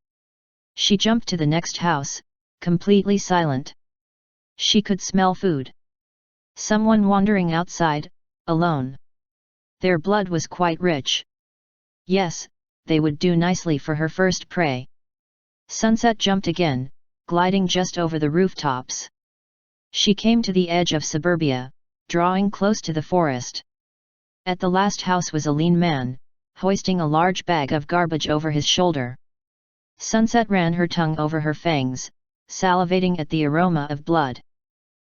She jumped to the next house, completely silent. She could smell food. Someone wandering outside, alone. Their blood was quite rich. Yes, they would do nicely for her first prey. Sunset jumped again, gliding just over the rooftops. She came to the edge of suburbia, drawing close to the forest. At the last house was a lean man, hoisting a large bag of garbage over his shoulder. Sunset ran her tongue over her fangs, salivating at the aroma of blood.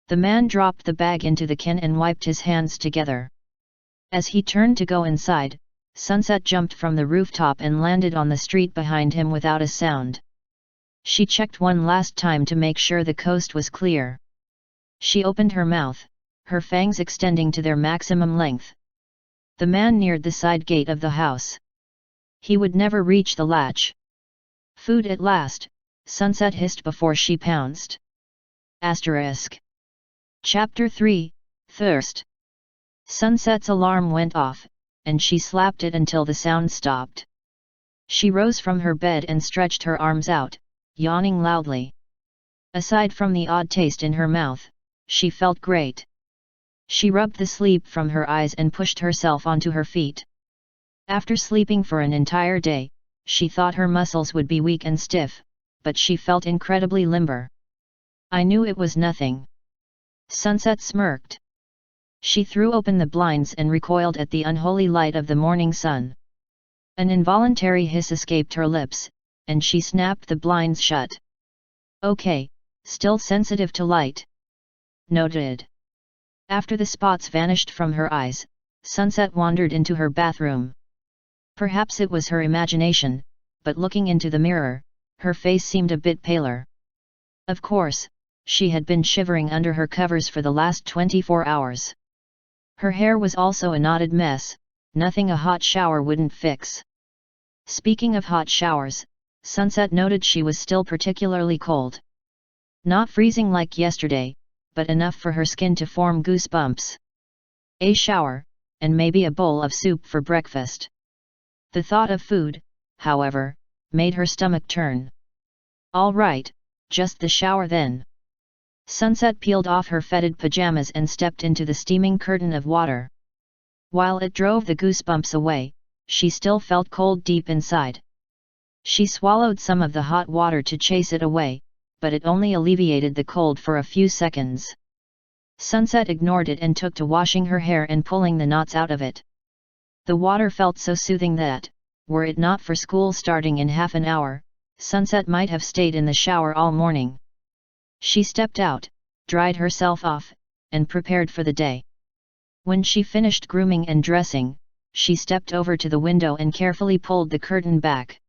The man dropped the bag into the can and wiped his hands together. As he turned to go inside, Sunset jumped from the rooftop and landed on the street behind him without a sound. She checked one last time to make sure the coast was clear. She opened her mouth, her fangs extending to their maximum length. The man neared the side gate of the house. He would never reach the latch. Food at last, Sunset hissed before she pounced. Asterisk. Chapter 3, Thirst. Sunset's alarm went off, and she slapped it until the sound stopped. She rose from her bed and stretched her arms out, yawning loudly. Aside from the odd taste in her mouth, she felt great. She rubbed the sleep from her eyes and pushed herself onto her feet. After sleeping for an entire day, she thought her muscles would be weak and stiff, but she felt incredibly limber. I knew it was nothing. Sunset smirked. She threw open the blinds and recoiled at the unholy light of the morning sun. An involuntary hiss escaped her lips, and she snapped the blinds shut. Okay, still sensitive to light. Noted. After the spots vanished from her eyes, Sunset wandered into her bathroom. Perhaps it was her imagination, but looking into the mirror, her face seemed a bit paler. Of course, she had been shivering under her covers for the last 24 hours. Her hair was also a knotted mess, nothing a hot shower wouldn't fix. Speaking of hot showers, Sunset noted she was still particularly cold. Not freezing like yesterday, but enough for her skin to form goosebumps. A shower, and maybe a bowl of soup for breakfast. The thought of food, however, made her stomach turn. All right, just the shower then. Sunset peeled off her fetid pajamas and stepped into the steaming curtain of water. While it drove the goosebumps away, she still felt cold deep inside. She swallowed some of the hot water to chase it away, but it only alleviated the cold for a few seconds. Sunset ignored it and took to washing her hair and pulling the knots out of it. The water felt so soothing that, were it not for school starting in half an hour, Sunset might have stayed in the shower all morning. She stepped out, dried herself off, and prepared for the day. When she finished grooming and dressing, she stepped over to the window and carefully pulled the curtain back.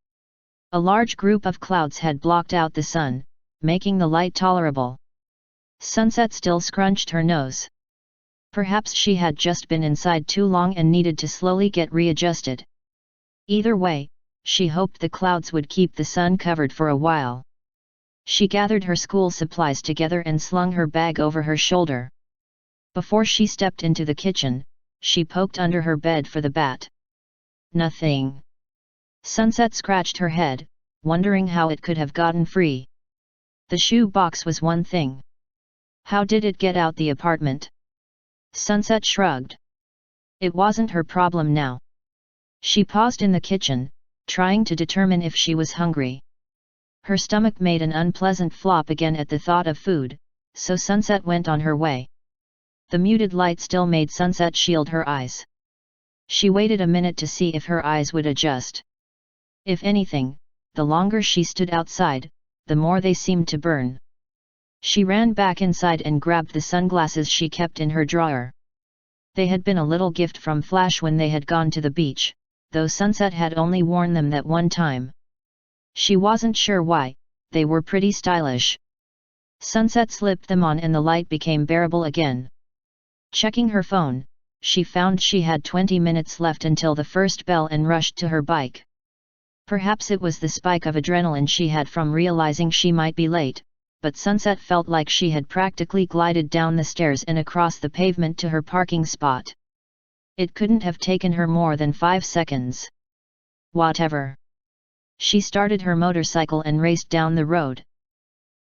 A large group of clouds had blocked out the sun, making the light tolerable. Sunset still scrunched her nose. Perhaps she had just been inside too long and needed to slowly get readjusted. Either way, she hoped the clouds would keep the sun covered for a while. She gathered her school supplies together and slung her bag over her shoulder. Before she stepped into the kitchen, she poked under her bed for the bat. Nothing. Sunset scratched her head, wondering how it could have gotten free. The shoe box was one thing. How did it get out the apartment? Sunset shrugged. It wasn't her problem now. She paused in the kitchen, trying to determine if she was hungry. Her stomach made an unpleasant flop again at the thought of food, so Sunset went on her way. The muted light still made Sunset shield her eyes. She waited a minute to see if her eyes would adjust. If anything, the longer she stood outside, the more they seemed to burn. She ran back inside and grabbed the sunglasses she kept in her drawer. They had been a little gift from Flash when they had gone to the beach, though Sunset had only worn them that one time. She wasn't sure why, they were pretty stylish. Sunset slipped them on and the light became bearable again. Checking her phone, she found she had 20 minutes left until the first bell and rushed to her bike. Perhaps it was the spike of adrenaline she had from realizing she might be late, but Sunset felt like she had practically glided down the stairs and across the pavement to her parking spot. It couldn't have taken her more than 5 seconds. Whatever. She started her motorcycle and raced down the road.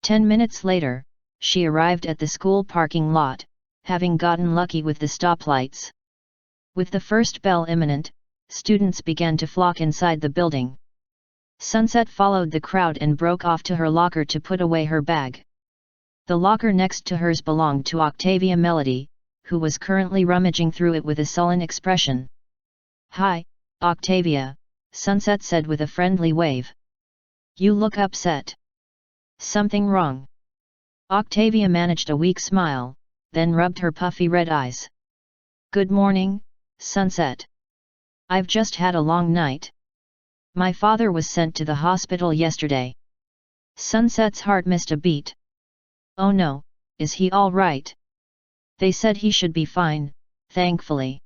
10 minutes later, she arrived at the school parking lot, having gotten lucky with the stoplights. With the first bell imminent, students began to flock inside the building. Sunset followed the crowd and broke off to her locker to put away her bag. The locker next to hers belonged to Octavia Melody, who was currently rummaging through it with a sullen expression. "Hi, Octavia," Sunset said with a friendly wave. "You look upset. Something wrong?" Octavia managed a weak smile, then rubbed her puffy red eyes. "Good morning, Sunset. I've just had a long night. My father was sent to the hospital yesterday." Sunset's heart missed a beat. "Oh no, is he all right?" "They said he should be fine, thankfully."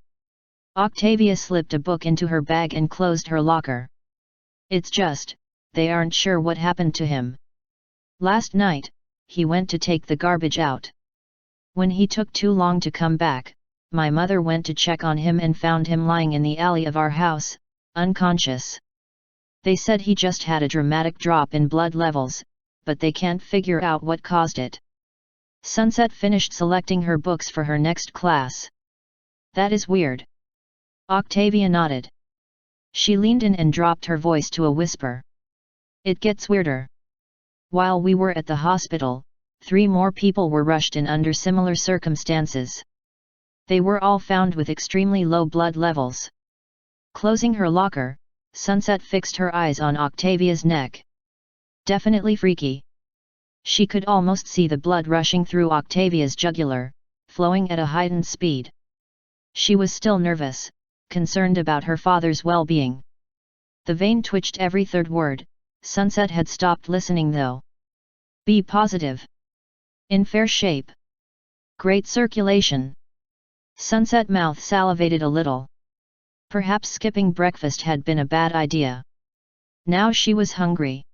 Octavia slipped a book into her bag and closed her locker. "It's just, they aren't sure what happened to him. Last night, he went to take the garbage out. When he took too long to come back, my mother went to check on him and found him lying in the alley of our house, unconscious. They said he just had a dramatic drop in blood levels, but they can't figure out what caused it." Sunset finished selecting her books for her next class. "That is weird." Octavia nodded. She leaned in and dropped her voice to a whisper. "It gets weirder. While we were at the hospital, 3 more people were rushed in under similar circumstances. They were all found with extremely low blood levels." Closing her locker, Sunset fixed her eyes on Octavia's neck. Definitely freaky. She could almost see the blood rushing through Octavia's jugular, flowing at a heightened speed. She was still nervous, concerned about her father's well-being. The vein twitched every third word. Sunset had stopped listening though. "Be positive. In fair shape. Great circulation." Sunset mouth salivated a little. Perhaps skipping breakfast had been a bad idea. Now she was hungry.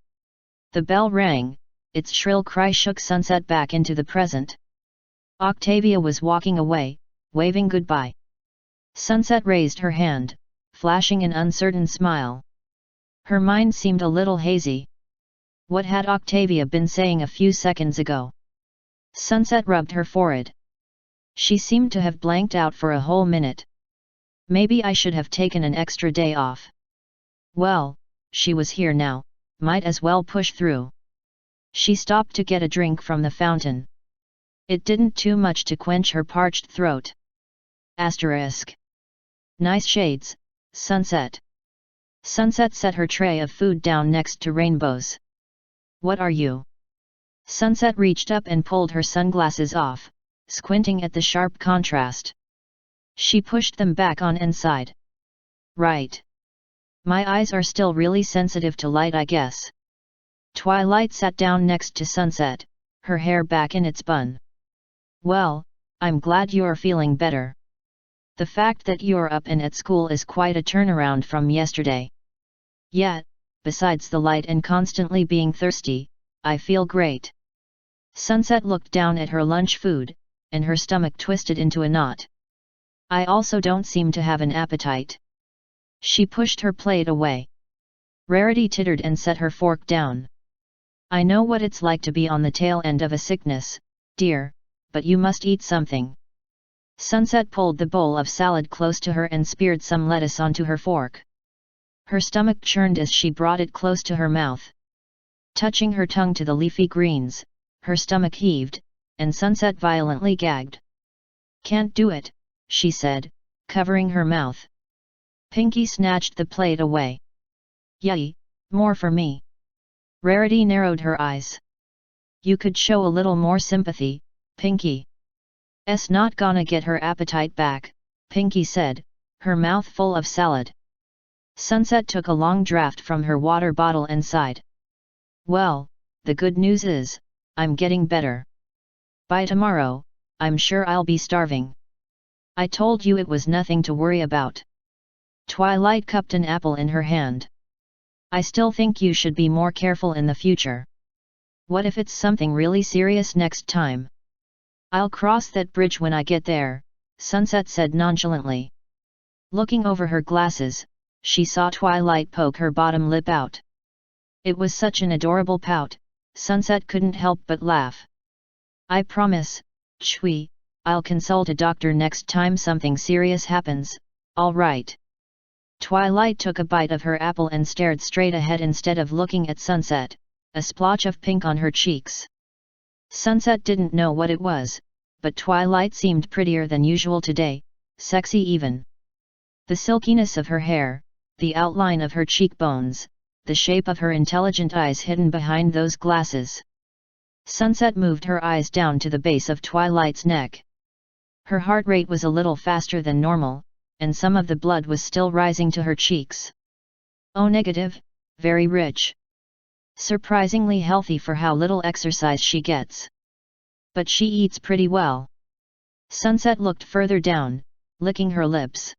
The bell rang, its shrill cry shook Sunset back into the present. Octavia was walking away, waving goodbye. Sunset raised her hand, flashing an uncertain smile. Her mind seemed a little hazy. What had Octavia been saying a few seconds ago? Sunset rubbed her forehead. She seemed to have blanked out for a whole minute. Maybe I should have taken an extra day off. Well, she was here now, might as well push through. She stopped to get a drink from the fountain. It didn't too much to quench her parched throat. Asterisk. Nice shades, Sunset. Sunset set her tray of food down next to Rainbow's. What are you? Sunset reached up and pulled her sunglasses off, squinting at the sharp contrast. She pushed them back on and sighed. Right. My eyes are still really sensitive to light, I guess. Twilight sat down next to Sunset, her hair back in its bun. Well, I'm glad you're feeling better. The fact that you're up and at school is quite a turnaround from yesterday. Yet, besides the light and constantly being thirsty, I feel great. Sunset looked down at her lunch food, and her stomach twisted into a knot. I also don't seem to have an appetite. She pushed her plate away. Rarity tittered and set her fork down. I know what it's like to be on the tail end of a sickness, dear, but you must eat something. Sunset pulled the bowl of salad close to her and speared some lettuce onto her fork. Her stomach churned as she brought it close to her mouth. Touching her tongue to the leafy greens, her stomach heaved, and Sunset violently gagged. Can't do it, she said, covering her mouth. Pinky snatched the plate away. Yay, more for me. Rarity narrowed her eyes. You could show a little more sympathy, Pinky. S not gonna get her appetite back, Pinky said, her mouth full of salad. Sunset took a long draught from her water bottle and sighed. Well, the good news is, I'm getting better. By tomorrow, I'm sure I'll be starving. I told you it was nothing to worry about. Twilight cupped an apple in her hand. I still think you should be more careful in the future. What if it's something really serious next time? I'll cross that bridge when I get there, Sunset said nonchalantly. Looking over her glasses, she saw Twilight poke her bottom lip out. It was such an adorable pout, Sunset couldn't help but laugh. I promise, Chui, I'll consult a doctor next time something serious happens, all right. Twilight took a bite of her apple and stared straight ahead instead of looking at Sunset, a splotch of pink on her cheeks. Sunset didn't know what it was, but Twilight seemed prettier than usual today, sexy even. The silkiness of her hair, the outline of her cheekbones, the shape of her intelligent eyes hidden behind those glasses. Sunset moved her eyes down to the base of Twilight's neck. Her heart rate was a little faster than normal, and some of the blood was still rising to her cheeks. Oh, negative, very rich. Surprisingly healthy for how little exercise she gets. But she eats pretty well. Sunset looked further down, licking her lips.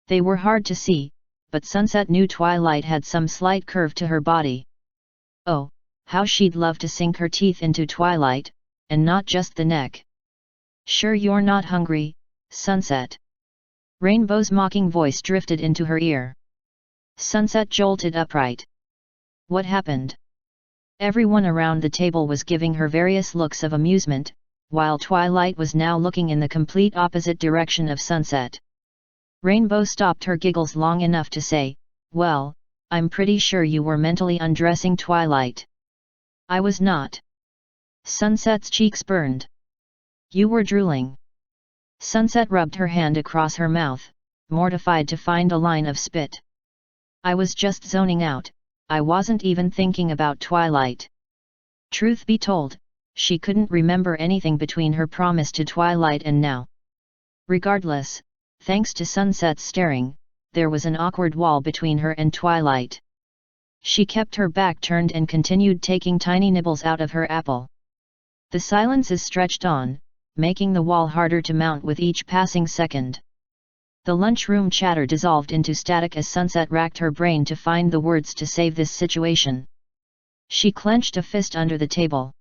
They were hard to see, but Sunset knew Twilight had some slight curve to her body. Oh, how she'd love to sink her teeth into Twilight, and not just the neck. Sure you're not hungry, Sunset? Rainbow's mocking voice drifted into her ear. Sunset jolted upright. What happened? Everyone around the table was giving her various looks of amusement, while Twilight was now looking in the complete opposite direction of Sunset. Rainbow stopped her giggles long enough to say, well, I'm pretty sure you were mentally undressing Twilight. I was not. Sunset's cheeks burned. You were drooling. Sunset rubbed her hand across her mouth, mortified to find a line of spit. I was just zoning out, I wasn't even thinking about Twilight. Truth be told, she couldn't remember anything between her promise to Twilight and now. Regardless, thanks to Sunset's staring, there was an awkward wall between her and Twilight. She kept her back turned and continued taking tiny nibbles out of her apple. The silences stretched on, making the wall harder to mount with each passing second. The lunchroom chatter dissolved into static as Sunset racked her brain to find the words to save this situation. She clenched a fist under the table.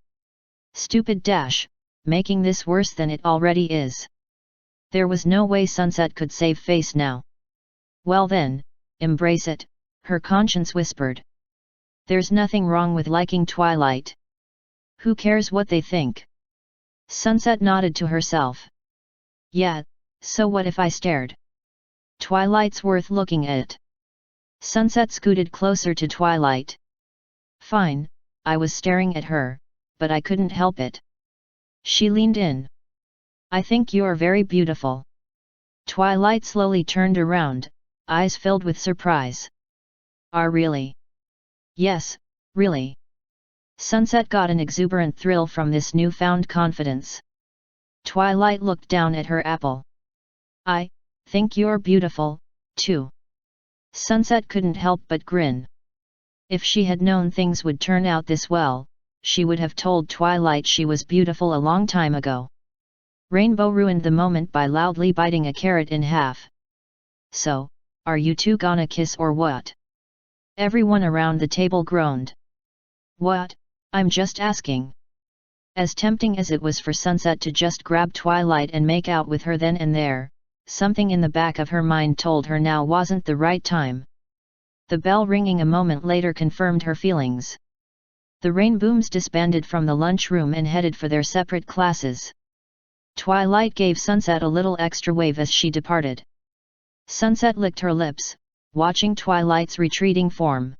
Stupid dash, making this worse than it already is. There was no way Sunset could save face now. Well then, embrace it, her conscience whispered. There's nothing wrong with liking Twilight. Who cares what they think? Sunset nodded to herself. Yeah, so what if I stared? Twilight's worth looking at. Sunset scooted closer to Twilight. Fine, I was staring at her, but I couldn't help it. She leaned in. I think you're very beautiful. Twilight slowly turned around, eyes filled with surprise. Are really? Yes, really. Sunset got an exuberant thrill from this newfound confidence. Twilight looked down at her apple. I think you're beautiful, too. Sunset couldn't help but grin. If she had known things would turn out this well, she would have told Twilight she was beautiful a long time ago. Rainbow ruined the moment by loudly biting a carrot in half. So, are you two gonna kiss or what? Everyone around the table groaned. What? I'm just asking. As tempting as it was for Sunset to just grab Twilight and make out with her then and there, something in the back of her mind told her now wasn't the right time. The bell ringing a moment later confirmed her feelings. The Rainbooms disbanded from the lunchroom and headed for their separate classes. Twilight gave Sunset a little extra wave as she departed. Sunset licked her lips, watching Twilight's retreating form.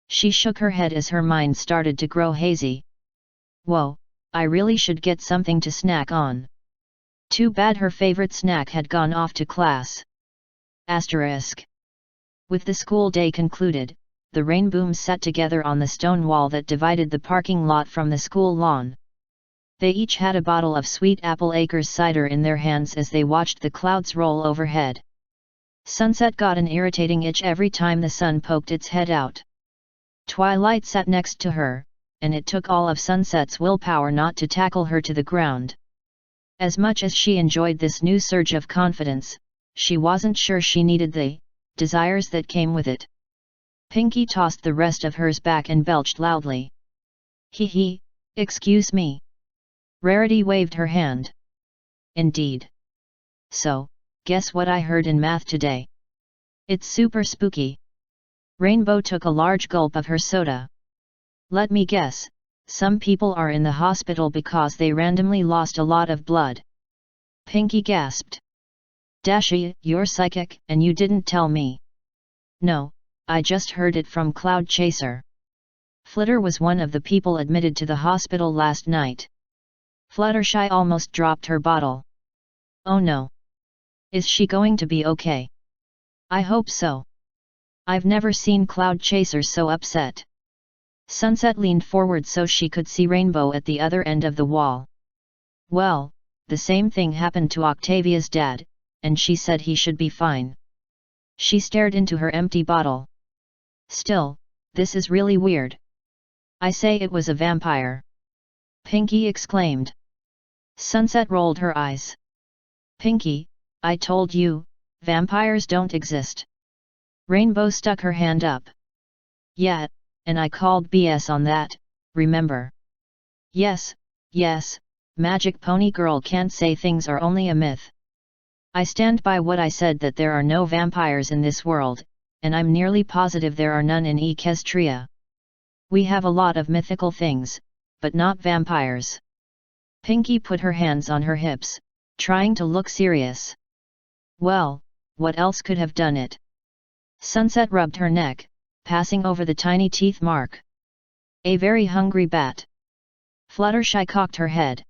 She shook her head as her mind started to grow hazy. Whoa, I really should get something to snack on. Too bad her favorite snack had gone off to class. Asterisk. With the school day concluded, the Rainbooms sat together on the stone wall that divided the parking lot from the school lawn. They each had a bottle of Sweet Apple Acres cider in their hands as they watched the clouds roll overhead. Sunset got an irritating itch every time the sun poked its head out. Twilight sat next to her, and it took all of Sunset's willpower not to tackle her to the ground. As much as she enjoyed this new surge of confidence, she wasn't sure she needed the desires that came with it. Pinky tossed the rest of hers back and belched loudly. Hee, excuse me. Rarity waved her hand. Indeed. So, guess what I heard in math today? It's super spooky. Rainbow took a large gulp of her soda. Let me guess, some people are in the hospital because they randomly lost a lot of blood. Pinky gasped. Dashi, you're psychic, and you didn't tell me. No, I just heard it from Cloud Chaser. Flitter was one of the people admitted to the hospital last night. Fluttershy almost dropped her bottle. Oh no. Is she going to be okay? I hope so. I've never seen Cloud Chaser so upset. Sunset leaned forward so she could see Rainbow at the other end of the wall. Well, the same thing happened to Octavia's dad, and she said he should be fine. She stared into her empty bottle. Still, this is really weird. I say it was a vampire. Pinky exclaimed. Sunset rolled her eyes. Pinky, I told you, vampires don't exist. Rainbow stuck her hand up. Yeah, and I called BS on that, remember? Yes, Magic Pony Girl can't say things are only a myth. I stand by what I said that there are no vampires in this world, and I'm nearly positive there are none in Equestria. We have a lot of mythical things, but not vampires. Pinky put her hands on her hips, trying to look serious. Well, what else could have done it? Sunset rubbed her neck, passing over the tiny teeth mark. A very hungry bat. Fluttershy cocked her head.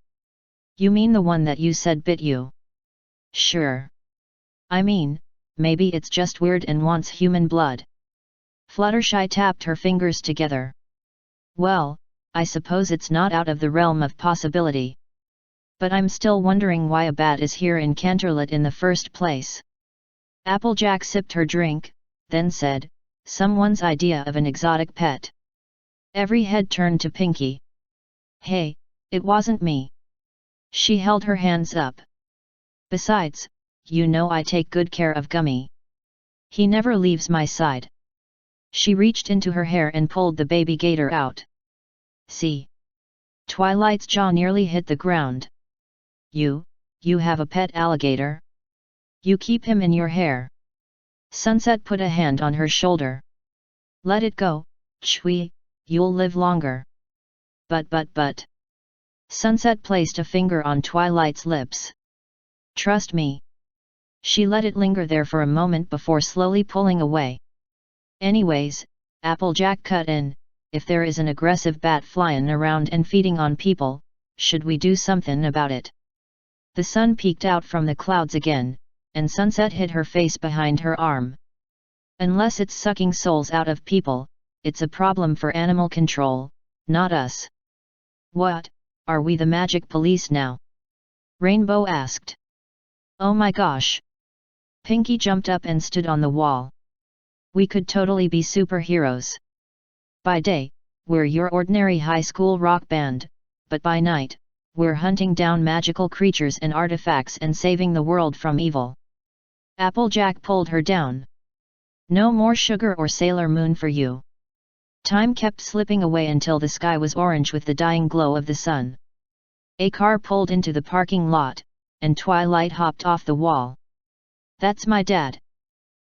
You mean the one that you said bit you? Sure. I mean, maybe it's just weird and wants human blood. Fluttershy tapped her fingers together. Well, I suppose it's not out of the realm of possibility. But I'm still wondering why a bat is here in Canterlot in the first place. Applejack sipped her drink, then said, someone's idea of an exotic pet. Every head turned to Pinky. Hey, it wasn't me. She held her hands up. Besides, you know I take good care of Gummy. He never leaves my side. She reached into her hair and pulled the baby gator out. See? Twilight's jaw nearly hit the ground. You have a pet alligator? You keep him in your hair. Sunset put a hand on her shoulder. Let it go, Chui, you'll live longer. But. Sunset placed a finger on Twilight's lips. Trust me. She let it linger there for a moment before slowly pulling away. Anyways, Applejack cut in, if there is an aggressive bat flying around and feeding on people, should we do something about it? The sun peeked out from the clouds again, and Sunset hid her face behind her arm. Unless it's sucking souls out of people, it's a problem for animal control, not us. What, are we the magic police now? Rainbow asked. Oh my gosh! Pinky jumped up and stood on the wall. We could totally be superheroes. By day, we're your ordinary high school rock band, but by night, we're hunting down magical creatures and artifacts and saving the world from evil. Applejack pulled her down. No more sugar or Sailor Moon for you. Time kept slipping away until the sky was orange with the dying glow of the sun. A car pulled into the parking lot, and Twilight hopped off the wall. That's my dad.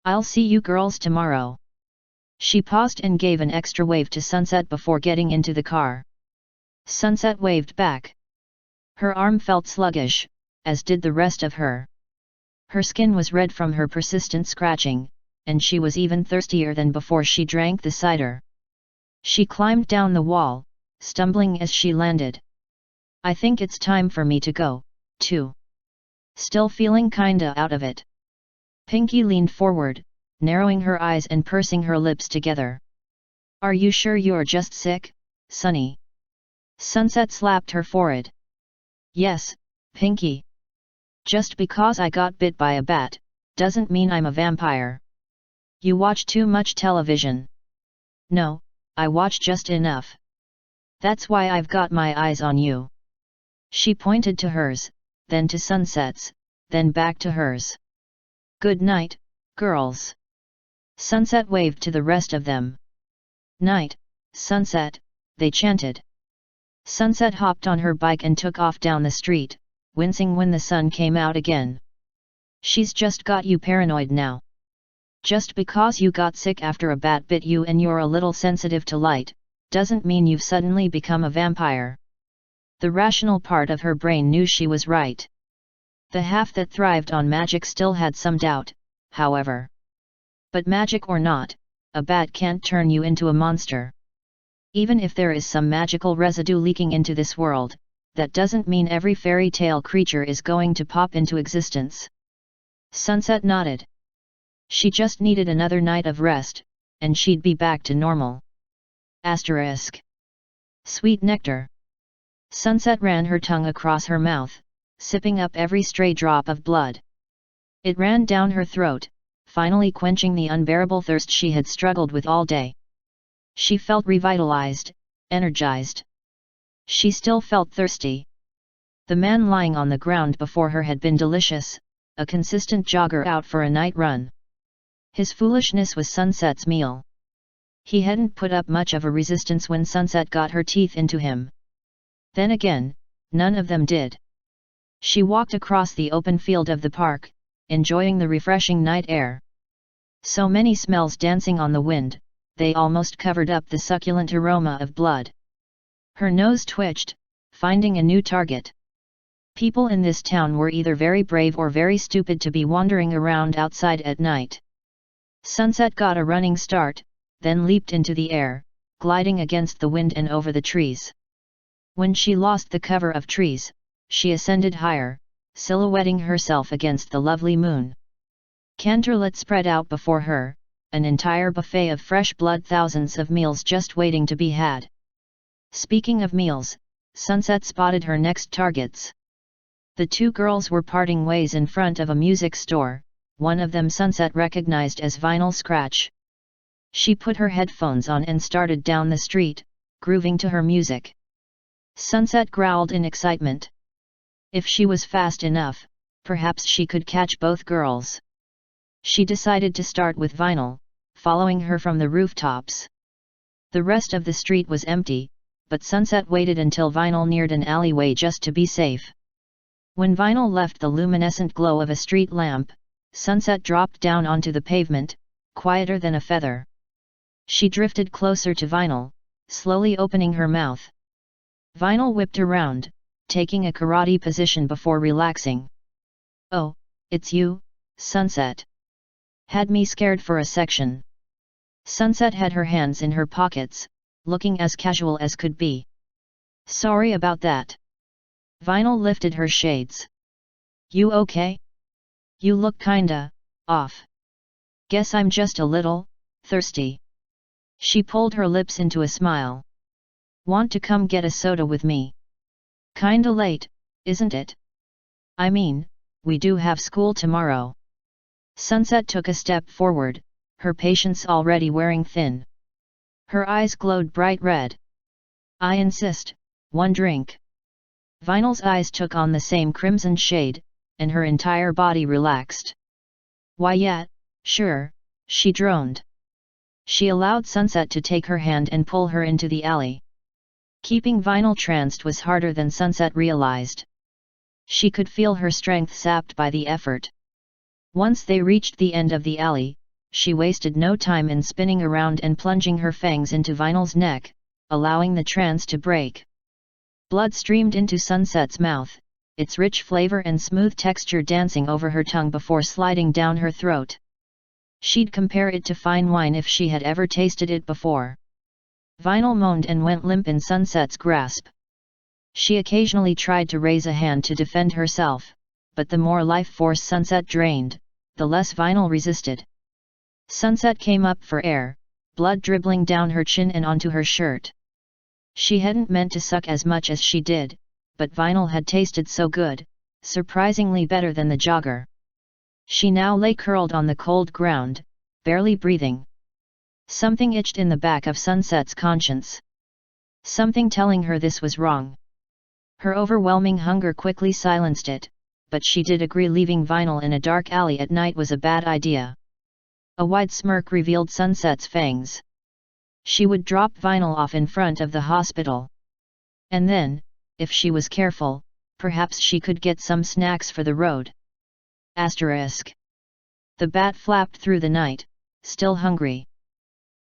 I'll see you girls tomorrow. She paused and gave an extra wave to Sunset before getting into the car. Sunset waved back. Her arm felt sluggish, as did the rest of her. Her skin was red from her persistent scratching, and she was even thirstier than before she drank the cider. She climbed down the wall, stumbling as she landed. I think it's time for me to go, too. Still feeling kinda out of it. Pinky leaned forward, narrowing her eyes and pursing her lips together. Are you sure you're just sick, Sunny? Sunset slapped her forehead. Yes, Pinky. Just because I got bit by a bat, doesn't mean I'm a vampire. You watch too much television. No, I watch just enough. That's why I've got my eyes on you. She pointed to hers, then to Sunset's, then back to hers. Good night, girls. Sunset waved to the rest of them. Night, Sunset, they chanted. Sunset hopped on her bike and took off down the street, wincing when the sun came out again. She's just got you paranoid now. Just because you got sick after a bat bit you and you're a little sensitive to light, doesn't mean you've suddenly become a vampire. The rational part of her brain knew she was right. The half that thrived on magic still had some doubt, however. But magic or not, a bat can't turn you into a monster. Even if there is some magical residue leaking into this world, that doesn't mean every fairy tale creature is going to pop into existence. Sunset nodded. She just needed another night of rest, and she'd be back to normal. Asterisk. Sweet nectar. Sunset ran her tongue across her mouth, sipping up every stray drop of blood. It ran down her throat, finally quenching the unbearable thirst she had struggled with all day. She felt revitalized, energized. She still felt thirsty. The man lying on the ground before her had been delicious, a consistent jogger out for a night run. His foolishness was Sunset's meal. He hadn't put up much of a resistance when Sunset got her teeth into him. Then again, none of them did. She walked across the open field of the park, enjoying the refreshing night air. So many smells dancing on the wind, they almost covered up the succulent aroma of blood. Her nose twitched, finding a new target. People in this town were either very brave or very stupid to be wandering around outside at night. Sunset got a running start, then leaped into the air, gliding against the wind and over the trees. When she lost the cover of trees, she ascended higher, silhouetting herself against the lovely moon. Canterlet spread out before her, an entire buffet of fresh blood, thousands of meals just waiting to be had. Speaking of meals, Sunset spotted her next targets. The two girls were parting ways in front of a music store, one of them Sunset recognized as Vinyl Scratch. She put her headphones on and started down the street, grooving to her music. Sunset growled in excitement. If she was fast enough, perhaps she could catch both girls. She decided to start with Vinyl, following her from the rooftops. The rest of the street was empty, but Sunset waited until Vinyl neared an alleyway just to be safe. When Vinyl left the luminescent glow of a street lamp, Sunset dropped down onto the pavement, quieter than a feather. She drifted closer to Vinyl, slowly opening her mouth. Vinyl whipped around, taking a karate position before relaxing. "Oh, it's you, Sunset. Had me scared for a section." Sunset had her hands in her pockets, looking as casual as could be. "Sorry about that." Vinyl lifted her shades. "You okay? You look kinda off. Guess I'm just a little thirsty." She pulled her lips into a smile. "Want to come get a soda with me? Kinda late, isn't it? I mean, we do have school tomorrow." Sunset took a step forward, her patience already wearing thin. Her eyes glowed bright red. "I insist, one drink." Vinyl's eyes took on the same crimson shade, and her entire body relaxed. "Why yeah, sure," she droned. She allowed Sunset to take her hand and pull her into the alley. Keeping Vinyl tranced was harder than Sunset realized. She could feel her strength sapped by the effort. Once they reached the end of the alley, she wasted no time in spinning around and plunging her fangs into Vinyl's neck, allowing the trance to break. Blood streamed into Sunset's mouth, its rich flavor and smooth texture dancing over her tongue before sliding down her throat. She'd compare it to fine wine if she had ever tasted it before. Vinyl moaned and went limp in Sunset's grasp. She occasionally tried to raise a hand to defend herself, but the more life force Sunset drained, the less Vinyl resisted. Sunset came up for air, blood dribbling down her chin and onto her shirt. She hadn't meant to suck as much as she did, but Vinyl had tasted so good, surprisingly better than the jogger. She now lay curled on the cold ground, barely breathing. Something itched in the back of Sunset's conscience. Something telling her this was wrong. Her overwhelming hunger quickly silenced it, but she did agree leaving Vinyl in a dark alley at night was a bad idea. A wide smirk revealed Sunset's fangs. She would drop Vinyl off in front of the hospital. And then, if she was careful, perhaps she could get some snacks for the road. Asterisk. The bat flapped through the night, still hungry.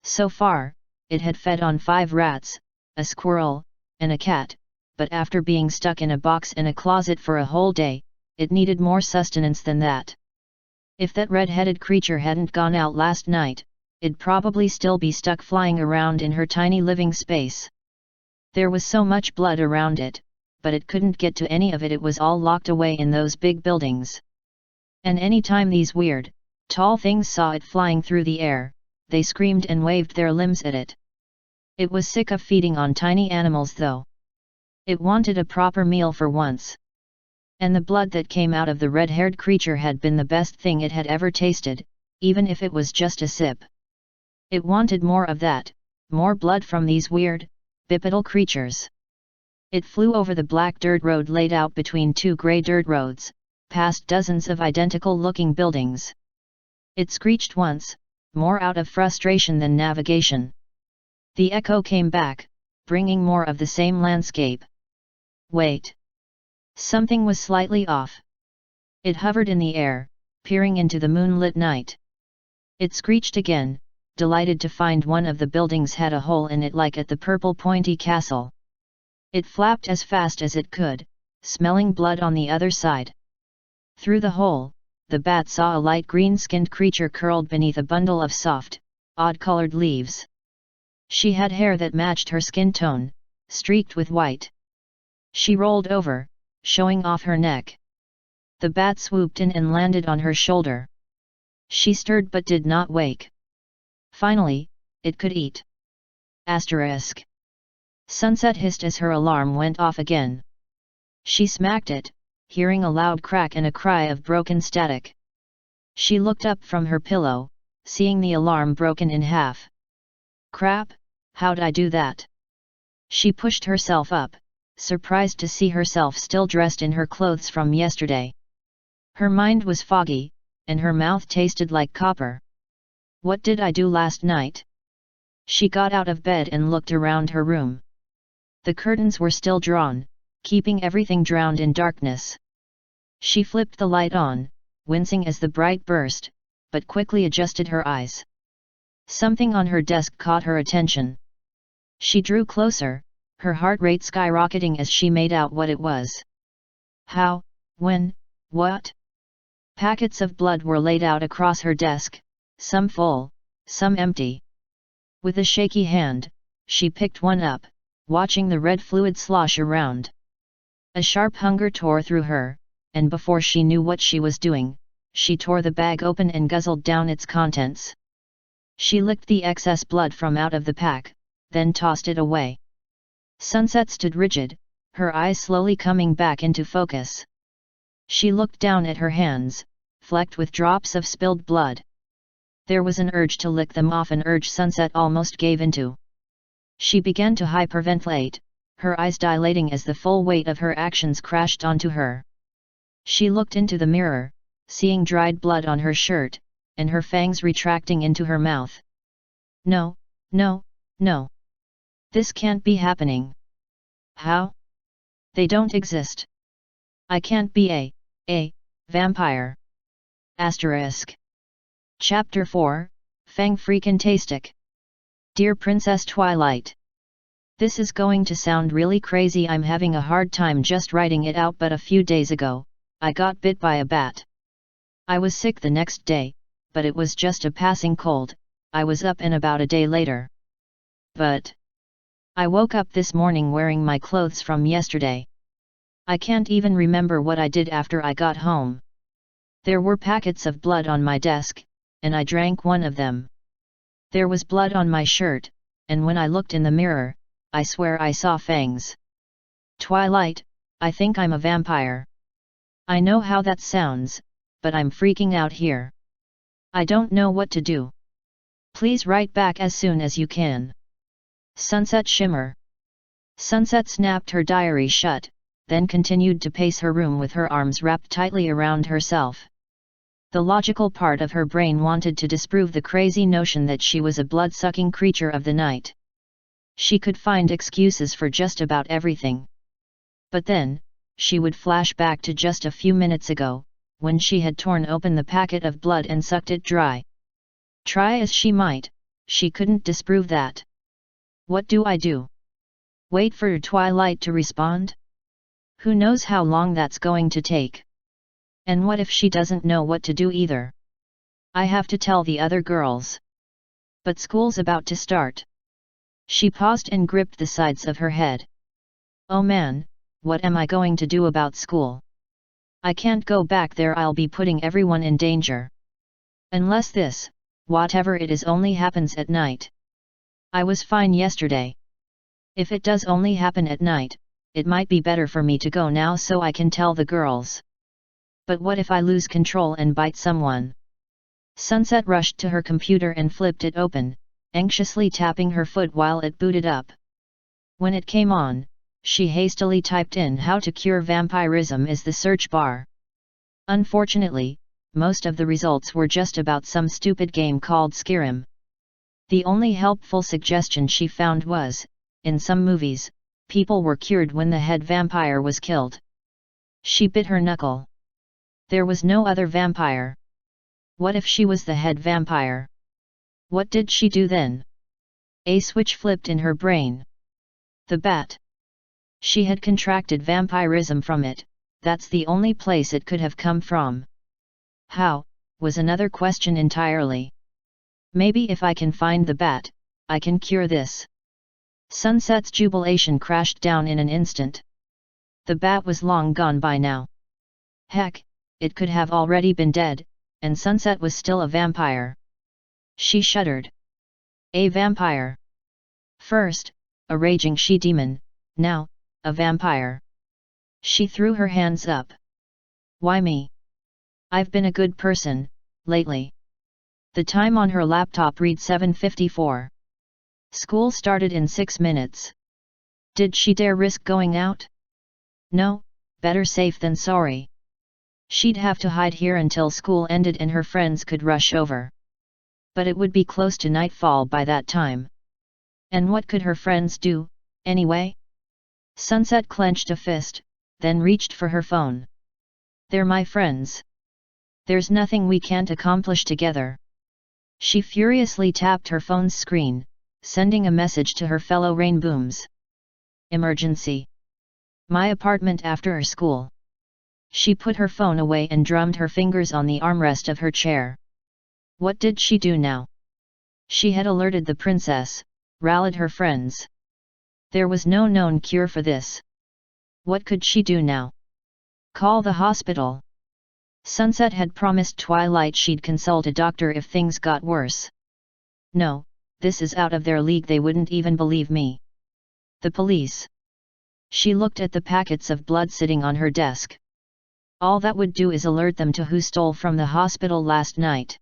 So far, it had fed on 5 rats, a squirrel, and a cat, but after being stuck in a box in a closet for a whole day, it needed more sustenance than that. If that red-headed creature hadn't gone out last night, it'd probably still be stuck flying around in her tiny living space. There was so much blood around it, but it couldn't get to any of it. It was all locked away in those big buildings. And any time these weird, tall things saw it flying through the air, they screamed and waved their limbs at it. It was sick of feeding on tiny animals though. It wanted a proper meal for once. And the blood that came out of the red-haired creature had been the best thing it had ever tasted, even if it was just a sip. It wanted more of that, more blood from these weird, bipedal creatures. It flew over the black dirt road laid out between 2 grey dirt roads, past dozens of identical-looking buildings. It screeched once, more out of frustration than navigation. The echo came back, bringing more of the same landscape. Wait. Something was slightly off. It hovered in the air, peering into the moonlit night. It screeched again, delighted to find one of the buildings had a hole in it like at the purple pointy castle. It flapped as fast as it could, smelling blood on the other side. Through the hole, the bat saw a light green-skinned creature curled beneath a bundle of soft, odd-colored leaves. She had hair that matched her skin tone, streaked with white. She rolled over, showing off her neck. The bat swooped in and landed on her shoulder. She stirred but did not wake. Finally, it could eat. Asterisk. Sunset hissed as her alarm went off again. She smacked it, hearing a loud crack and a cry of broken static. She looked up from her pillow, seeing the alarm broken in half. Crap, how'd I do that? She pushed herself up, surprised to see herself still dressed in her clothes from yesterday. Her mind was foggy, and her mouth tasted like copper. What did I do last night? She got out of bed and looked around her room. The curtains were still drawn, keeping everything drowned in darkness. She flipped the light on, wincing as the bright burst, but quickly adjusted her eyes. Something on her desk caught her attention. She drew closer, her heart rate skyrocketing as she made out what it was. How, when, what? Packets of blood were laid out across her desk, some full, some empty. With a shaky hand, she picked one up, watching the red fluid slosh around. A sharp hunger tore through her, and before she knew what she was doing, she tore the bag open and guzzled down its contents. She licked the excess blood from out of the pack, then tossed it away. Sunset stood rigid, her eyes slowly coming back into focus. She looked down at her hands, flecked with drops of spilled blood. There was an urge to lick them off, an urge Sunset almost gave into. She began to hyperventilate, her eyes dilating as the full weight of her actions crashed onto her. She looked into the mirror, seeing dried blood on her shirt, and her fangs retracting into her mouth. No, no, no. This can't be happening. How? They don't exist. I can't be a vampire. Asterisk. Chapter 4, Fang Freakin' Tastic. Dear Princess Twilight. This is going to sound really crazy. I'm having a hard time just writing it out, but a few days ago, I got bit by a bat. I was sick the next day, but it was just a passing cold. I was up and about a day later. But I woke up this morning wearing my clothes from yesterday. I can't even remember what I did after I got home. There were packets of blood on my desk, and I drank one of them. There was blood on my shirt, and when I looked in the mirror, I swear I saw fangs. Twilight, I think I'm a vampire. I know how that sounds, but I'm freaking out here. I don't know what to do. Please write back as soon as you can. Sunset Shimmer. Sunset snapped her diary shut, then continued to pace her room with her arms wrapped tightly around herself. The logical part of her brain wanted to disprove the crazy notion that she was a blood-sucking creature of the night. She could find excuses for just about everything. But then, she would flash back to just a few minutes ago, when she had torn open the packet of blood and sucked it dry. Try as she might, she couldn't disprove that. What do I do? Wait for Twilight to respond? Who knows how long that's going to take? And what if she doesn't know what to do either? I have to tell the other girls. But school's about to start. She paused and gripped the sides of her head. Oh man, what am I going to do about school? I can't go back there, I'll be putting everyone in danger. Unless this, whatever it is, only happens at night. I was fine yesterday. If it does only happen at night, it might be better for me to go now so I can tell the girls. But what if I lose control and bite someone? Sunset rushed to her computer and flipped it open, anxiously tapping her foot while it booted up. When it came on, she hastily typed in "how to cure vampirism" is the search bar. Unfortunately, most of the results were just about some stupid game called Skyrim. The only helpful suggestion she found was, in some movies, people were cured when the head vampire was killed. She bit her knuckle. There was no other vampire. What if she was the head vampire? What did she do then? A switch flipped in her brain. The bat. She had contracted vampirism from it, that's the only place it could have come from. How, was another question entirely. Maybe if I can find the bat, I can cure this. Sunset's jubilation crashed down in an instant. The bat was long gone by now. Heck, it could have already been dead, and Sunset was still a vampire. She shuddered. A vampire. First, a raging she-demon, now, a vampire. She threw her hands up. Why me? I've been a good person, lately. The time on her laptop read 7:54. School started in 6 minutes. Did she dare risk going out? No, better safe than sorry. She'd have to hide here until school ended and her friends could rush over. But it would be close to nightfall by that time. And what could her friends do, anyway? Sunset clenched a fist, then reached for her phone. They're my friends. There's nothing we can't accomplish together. She furiously tapped her phone's screen, sending a message to her fellow rainbooms. Emergency. My apartment after school. She put her phone away and drummed her fingers on the armrest of her chair. What did she do now? She had alerted the princess, rallied her friends. There was no known cure for this. What could she do now? Call the hospital. Sunset had promised Twilight she'd consult a doctor if things got worse. No, this is out of their league, they wouldn't even believe me. The police. She looked at the packets of blood sitting on her desk. All that would do is alert them to who stole from the hospital last night.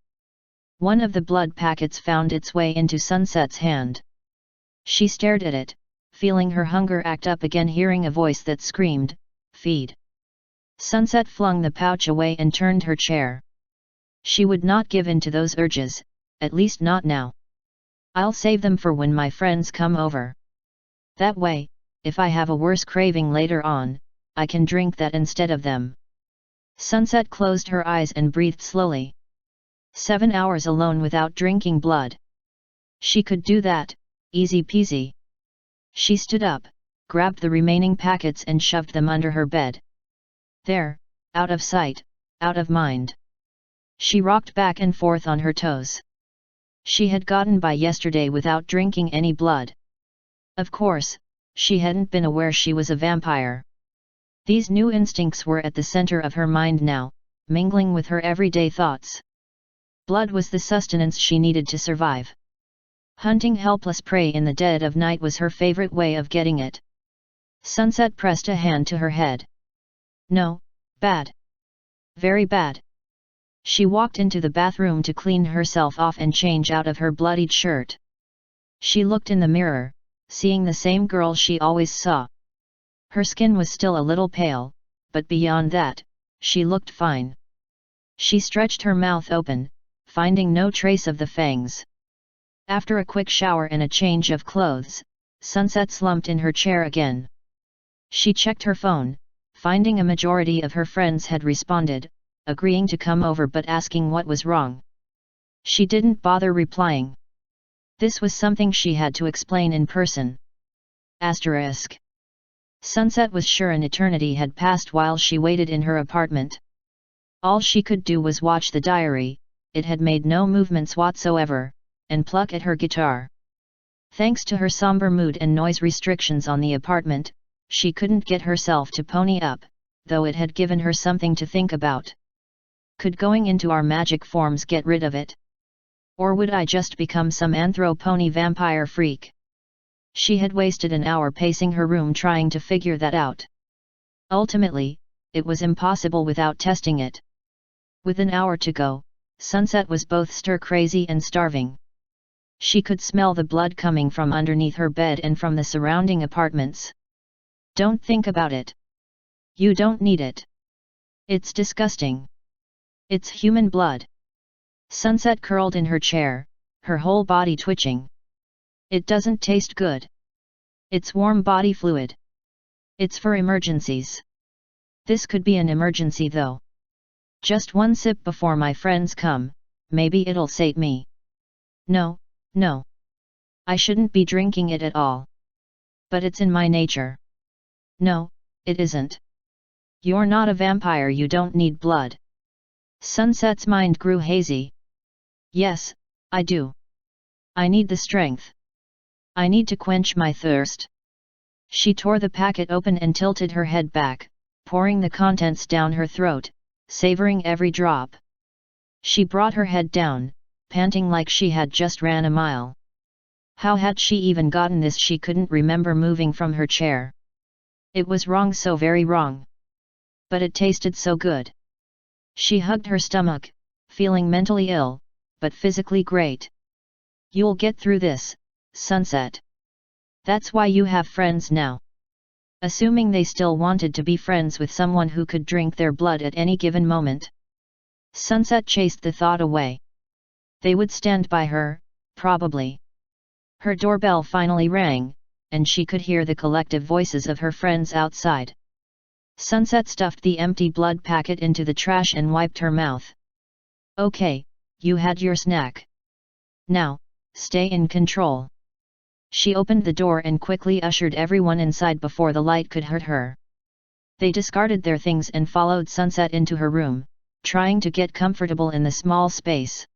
One of the blood packets found its way into Sunset's hand. She stared at it, feeling her hunger act up again, hearing a voice that screamed, "Feed." Sunset flung the pouch away and turned her chair. She would not give in to those urges, at least not now. I'll save them for when my friends come over. That way, if I have a worse craving later on, I can drink that instead of them. Sunset closed her eyes and breathed slowly. 7 hours alone without drinking blood. She could do that, easy peasy. She stood up, grabbed the remaining packets and shoved them under her bed. There, out of sight, out of mind. She rocked back and forth on her toes. She had gotten by yesterday without drinking any blood. Of course, she hadn't been aware she was a vampire. These new instincts were at the center of her mind now, mingling with her everyday thoughts. Blood was the sustenance she needed to survive. Hunting helpless prey in the dead of night was her favorite way of getting it. Sunset pressed a hand to her head. No, bad. Very bad. She walked into the bathroom to clean herself off and change out of her bloodied shirt. She looked in the mirror, seeing the same girl she always saw. Her skin was still a little pale, but beyond that, she looked fine. She stretched her mouth open, finding no trace of the fangs. After a quick shower and a change of clothes, Sunset slumped in her chair again. She checked her phone, finding a majority of her friends had responded, agreeing to come over but asking what was wrong. She didn't bother replying. This was something she had to explain in person. Asterisk. Sunset was sure an eternity had passed while she waited in her apartment. All she could do was watch the diary. It had made no movements whatsoever, and pluck at her guitar. Thanks to her somber mood and noise restrictions on the apartment, she couldn't get herself to pony up, though it had given her something to think about. Could going into our magic forms get rid of it? Or would I just become some anthro-pony vampire freak? She had wasted an hour pacing her room trying to figure that out. Ultimately, it was impossible without testing it. With an hour to go, Sunset was both stir-crazy and starving. She could smell the blood coming from underneath her bed and from the surrounding apartments. Don't think about it. You don't need it. It's disgusting. It's human blood. Sunset curled in her chair, her whole body twitching. It doesn't taste good. It's warm body fluid. It's for emergencies. This could be an emergency though. Just one sip before my friends come, maybe it'll sate me. No, no. I shouldn't be drinking it at all. But it's in my nature. No, it isn't. You're not a vampire, you don't need blood. Sunset's mind grew hazy. Yes, I do. I need the strength. I need to quench my thirst. She tore the packet open and tilted her head back, pouring the contents down her throat, savoring every drop. She brought her head down, panting like she had just ran a mile. How had she even gotten this? She couldn't remember moving from her chair. It was wrong, so very wrong. But it tasted so good. She hugged her stomach, feeling mentally ill, but physically great. You'll get through this, Sunset. That's why you have friends now. Assuming they still wanted to be friends with someone who could drink their blood at any given moment. Sunset chased the thought away. They would stand by her, probably. Her doorbell finally rang, and she could hear the collective voices of her friends outside. Sunset stuffed the empty blood packet into the trash and wiped her mouth. Okay, you had your snack. Now, stay in control. She opened the door and quickly ushered everyone inside before the light could hurt her. They discarded their things and followed Sunset into her room, trying to get comfortable in the small space.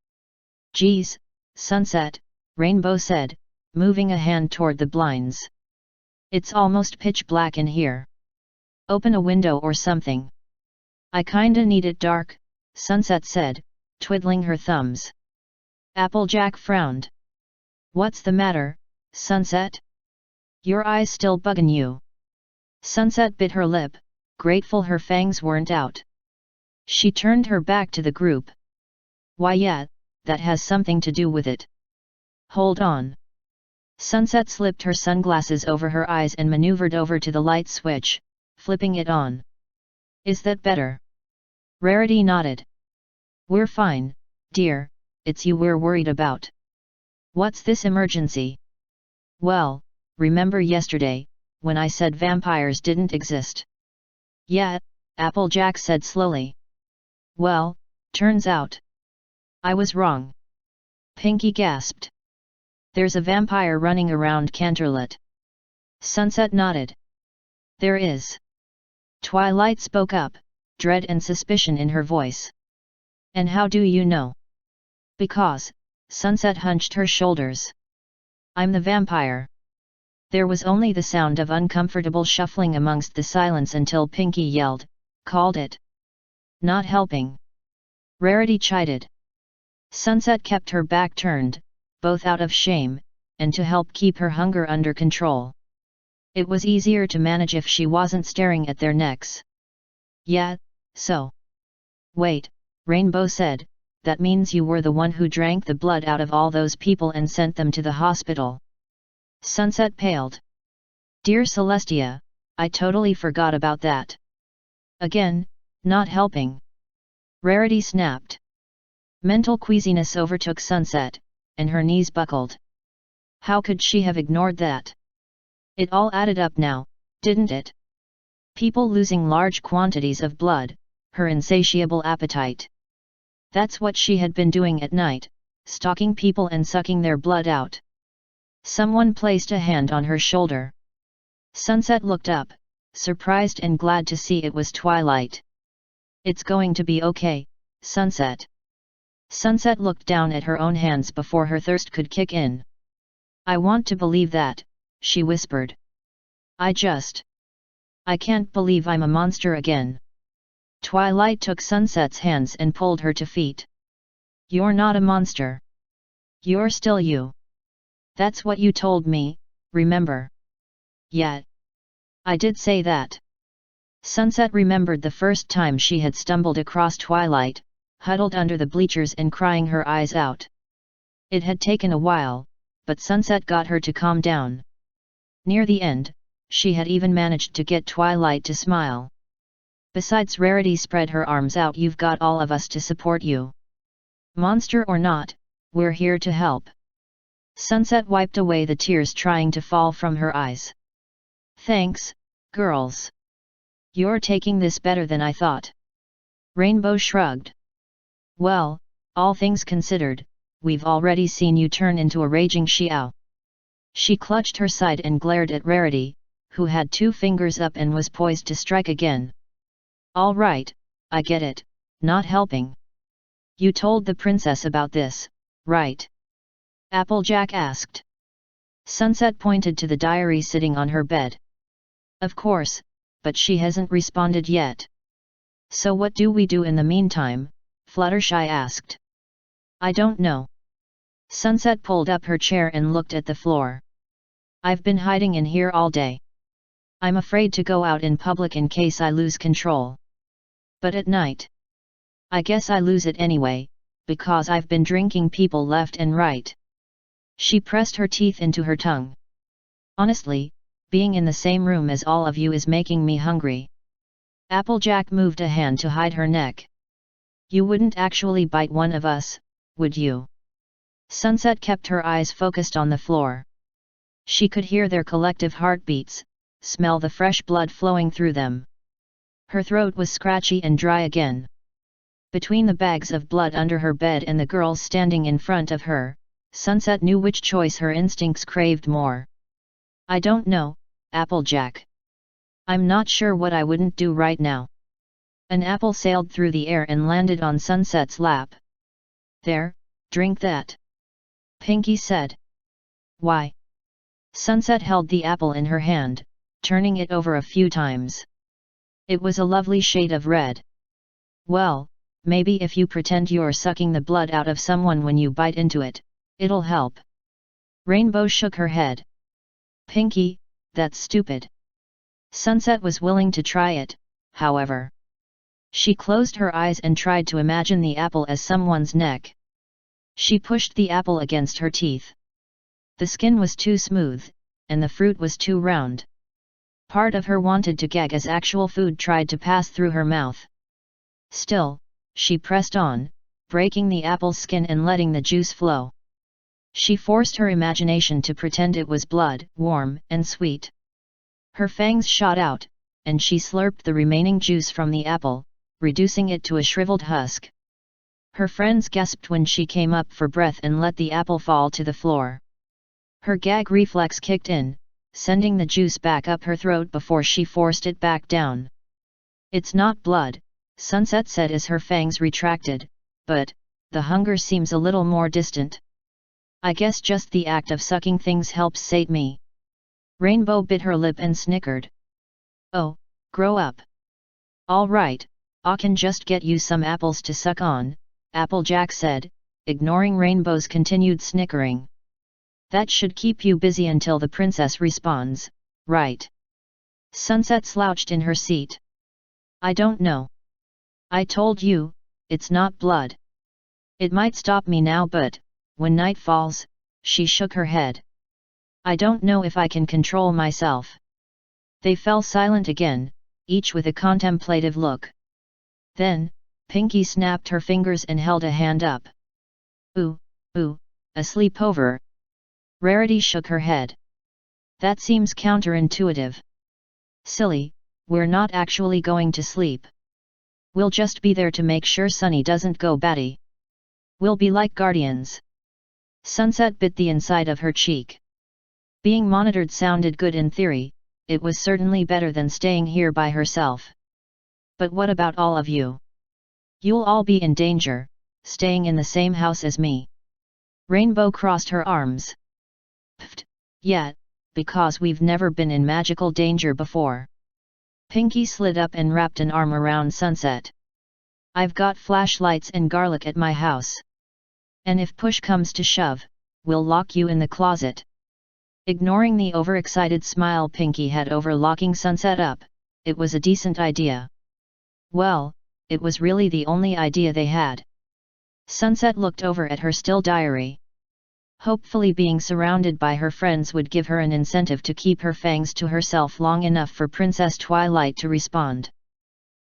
"Geez, Sunset," Rainbow said, moving a hand toward the blinds. "It's almost pitch black in here. Open a window or something." "I kinda need it dark," Sunset said, twiddling her thumbs. Applejack frowned. "What's the matter, Sunset? Your eyes still buggin' you?" Sunset bit her lip, grateful her fangs weren't out. She turned her back to the group. "Why yeah, that has something to do with it. Hold on." Sunset slipped her sunglasses over her eyes and maneuvered over to the light switch, flipping it on. "Is that better?" Rarity nodded. "We're fine, dear, it's you we're worried about." "What's this emergency?" "Well, remember yesterday, when I said vampires didn't exist?" "Yeah," Applejack said slowly. "Well, turns out I was wrong." Pinky gasped. "There's a vampire running around Canterlot." Sunset nodded. "There is." Twilight spoke up, dread and suspicion in her voice. "And how do you know?" "Because," Sunset hunched her shoulders. "I'm the vampire." There was only the sound of uncomfortable shuffling amongst the silence until Pinky yelled, "Called it." "Not helping." Rarity chided. Sunset kept her back turned, both out of shame, and to help keep her hunger under control. It was easier to manage if she wasn't staring at their necks. "Yeah, so." "Wait," Rainbow said, "that means you were the one who drank the blood out of all those people and sent them to the hospital." Sunset paled. "Dear Celestia, I totally forgot about that." "Again, not helping." Rarity snapped. Mental queasiness overtook Sunset, and her knees buckled. How could she have ignored that? It all added up now, didn't it? People losing large quantities of blood, her insatiable appetite. That's what she had been doing at night, stalking people and sucking their blood out. Someone placed a hand on her shoulder. Sunset looked up, surprised and glad to see it was Twilight. "It's going to be okay, Sunset." Sunset looked down at her own hands before her thirst could kick in. "I want to believe that," she whispered. I can't believe I'm a monster again." Twilight took Sunset's hands and pulled her to feet. "You're not a monster. You're still you. That's what you told me, remember?" "Yeah. I did say that." Sunset remembered the first time she had stumbled across Twilight, huddled under the bleachers and crying her eyes out. It had taken a while, but Sunset got her to calm down. Near the end, she had even managed to get Twilight to smile. Besides, Rarity spread her arms out. "You've got all of us to support you. Monster or not, we're here to help." Sunset wiped away the tears trying to fall from her eyes. "Thanks, girls. You're taking this better than I thought." Rainbow shrugged. "Well, all things considered, we've already seen you turn into a raging Xiao." She clutched her side and glared at Rarity, who had 2 fingers up and was poised to strike again. "All right, I get it, not helping. You told the princess about this, right?" Applejack asked. Sunset pointed to the diary sitting on her bed. "Of course, but she hasn't responded yet." "So what do we do in the meantime?" Fluttershy asked. "I don't know." Sunset pulled up her chair and looked at the floor. "I've been hiding in here all day. I'm afraid to go out in public in case I lose control. But at night, I guess I lose it anyway, because I've been drinking people left and right." She pressed her teeth into her tongue. "Honestly, being in the same room as all of you is making me hungry." Applejack moved a hand to hide her neck. "You wouldn't actually bite one of us, would you?" Sunset kept her eyes focused on the floor. She could hear their collective heartbeats, smell the fresh blood flowing through them. Her throat was scratchy and dry again. Between the bags of blood under her bed and the girls standing in front of her, Sunset knew which choice her instincts craved more. I don't know, Applejack. I'm not sure what I wouldn't do right now. An apple sailed through the air and landed on Sunset's lap. There, drink that. Pinky said. Why? Sunset held the apple in her hand, turning it over a few times. It was a lovely shade of red. Well, maybe if you pretend you're sucking the blood out of someone when you bite into it, it'll help. Rainbow shook her head. Pinky, that's stupid. Sunset was willing to try it, however. She closed her eyes and tried to imagine the apple as someone's neck. She pushed the apple against her teeth. The skin was too smooth, and the fruit was too round. Part of her wanted to gag as actual food tried to pass through her mouth. Still, she pressed on, breaking the apple's skin and letting the juice flow. She forced her imagination to pretend it was blood, warm and sweet. Her fangs shot out, and she slurped the remaining juice from the apple, reducing it to a shriveled husk. Her friends gasped when she came up for breath and let the apple fall to the floor. Her gag reflex kicked in, sending the juice back up her throat before she forced it back down. It's not blood, Sunset said as her fangs retracted, but the hunger seems a little more distant. I guess just the act of sucking things helps sate me. Rainbow bit her lip and snickered. Oh, grow up. All right, I can just get you some apples to suck on, Applejack said, ignoring Rainbow's continued snickering. That should keep you busy until the princess responds, right? Sunset slouched in her seat. I don't know. I told you, it's not blood. It might stop me now, but when night falls, she shook her head. I don't know if I can control myself. They fell silent again, each with a contemplative look. Then, Pinky snapped her fingers and held a hand up. Ooh, a sleepover. Rarity shook her head. That seems counterintuitive. Silly, we're not actually going to sleep. We'll just be there to make sure Sunny doesn't go batty. We'll be like guardians. Sunset bit the inside of her cheek. Being monitored sounded good in theory, it was certainly better than staying here by herself. But what about all of you? You'll all be in danger, staying in the same house as me. Rainbow crossed her arms. Pfft, yeah, because we've never been in magical danger before. Pinky slid up and wrapped an arm around Sunset. I've got flashlights and garlic at my house. And if push comes to shove, we'll lock you in the closet. Ignoring the overexcited smile Pinky had over locking Sunset up, it was a decent idea. Well, it was really the only idea they had. Sunset looked over at her still diary. Hopefully being surrounded by her friends would give her an incentive to keep her fangs to herself long enough for Princess Twilight to respond.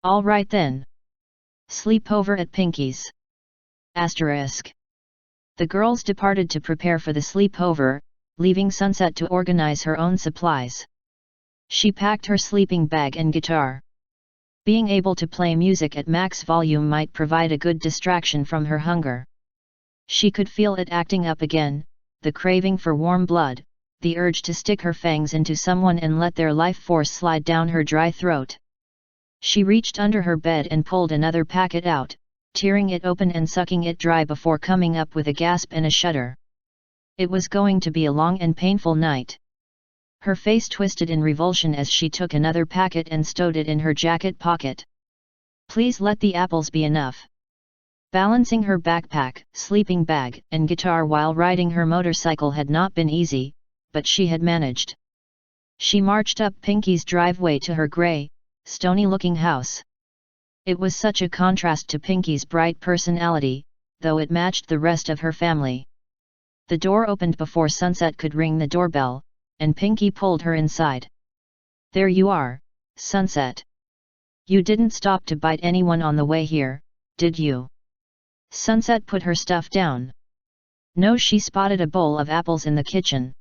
All right then. Sleepover at Pinky's. Asterisk. The girls departed to prepare for the sleepover, leaving Sunset to organize her own supplies. She packed her sleeping bag and guitar. Being able to play music at max volume might provide a good distraction from her hunger. She could feel it acting up again, the craving for warm blood, the urge to stick her fangs into someone and let their life force slide down her dry throat. She reached under her bed and pulled another packet out, tearing it open and sucking it dry before coming up with a gasp and a shudder. It was going to be a long and painful night. Her face twisted in revulsion as she took another packet and stowed it in her jacket pocket. Please let the apples be enough. Balancing her backpack, sleeping bag, and guitar while riding her motorcycle had not been easy, but she had managed. She marched up Pinky's driveway to her gray, stony-looking house. It was such a contrast to Pinky's bright personality, though it matched the rest of her family. The door opened before Sunset could ring the doorbell, and Pinky pulled her inside. There you are, Sunset. You didn't stop to bite anyone on the way here, did you? Sunset put her stuff down. No, she spotted a bowl of apples in the kitchen.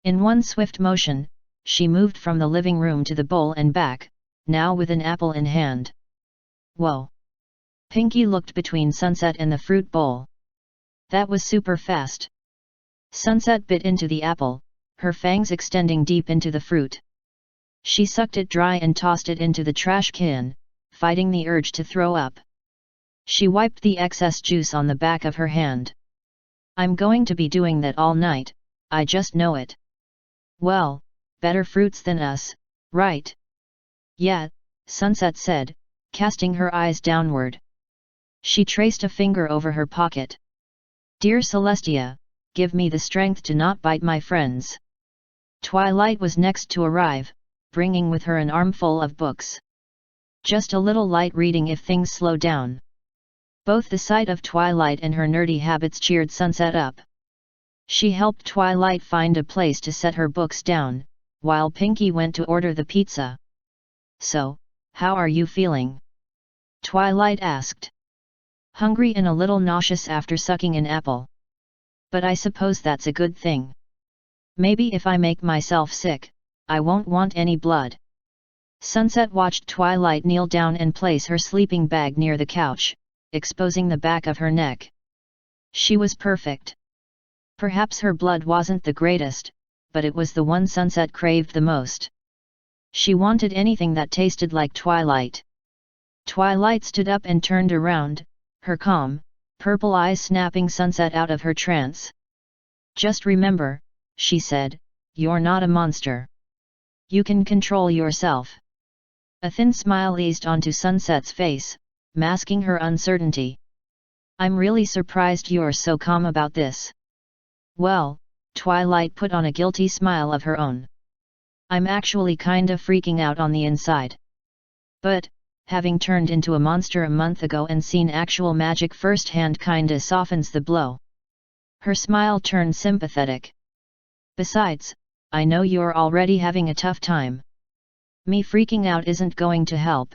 In one swift motion, she moved from the living room to the bowl and back, now with an apple in hand. Whoa! Pinky looked between Sunset and the fruit bowl. That was super fast. Sunset bit into the apple, her fangs extending deep into the fruit. She sucked it dry and tossed it into the trash can, fighting the urge to throw up. She wiped the excess juice on the back of her hand. I'm going to be doing that all night, I just know it. Well, better fruits than us, right? Yeah, Sunset said, casting her eyes downward. She traced a finger over her pocket. Dear Celestia, give me the strength to not bite my friends. Twilight was next to arrive, bringing with her an armful of books. Just a little light reading if things slow down. Both the sight of Twilight and her nerdy habits cheered Sunset up. She helped Twilight find a place to set her books down, while Pinky went to order the pizza. So, how are you feeling? Twilight asked. Hungry and a little nauseous after sucking an apple. But I suppose that's a good thing. Maybe if I make myself sick, I won't want any blood. Sunset watched Twilight kneel down and place her sleeping bag near the couch, exposing the back of her neck. She was perfect. Perhaps her blood wasn't the greatest, but it was the one Sunset craved the most. She wanted anything that tasted like Twilight. Twilight stood up and turned around, her calm, purple eyes snapping Sunset out of her trance. Just remember, she said, you're not a monster. You can control yourself. A thin smile eased onto Sunset's face, masking her uncertainty. I'm really surprised you're so calm about this. Well, Twilight put on a guilty smile of her own. I'm actually kinda freaking out on the inside. But, having turned into a monster a month ago and seen actual magic firsthand kinda softens the blow. Her smile turned sympathetic. Besides, I know you're already having a tough time. Me freaking out isn't going to help.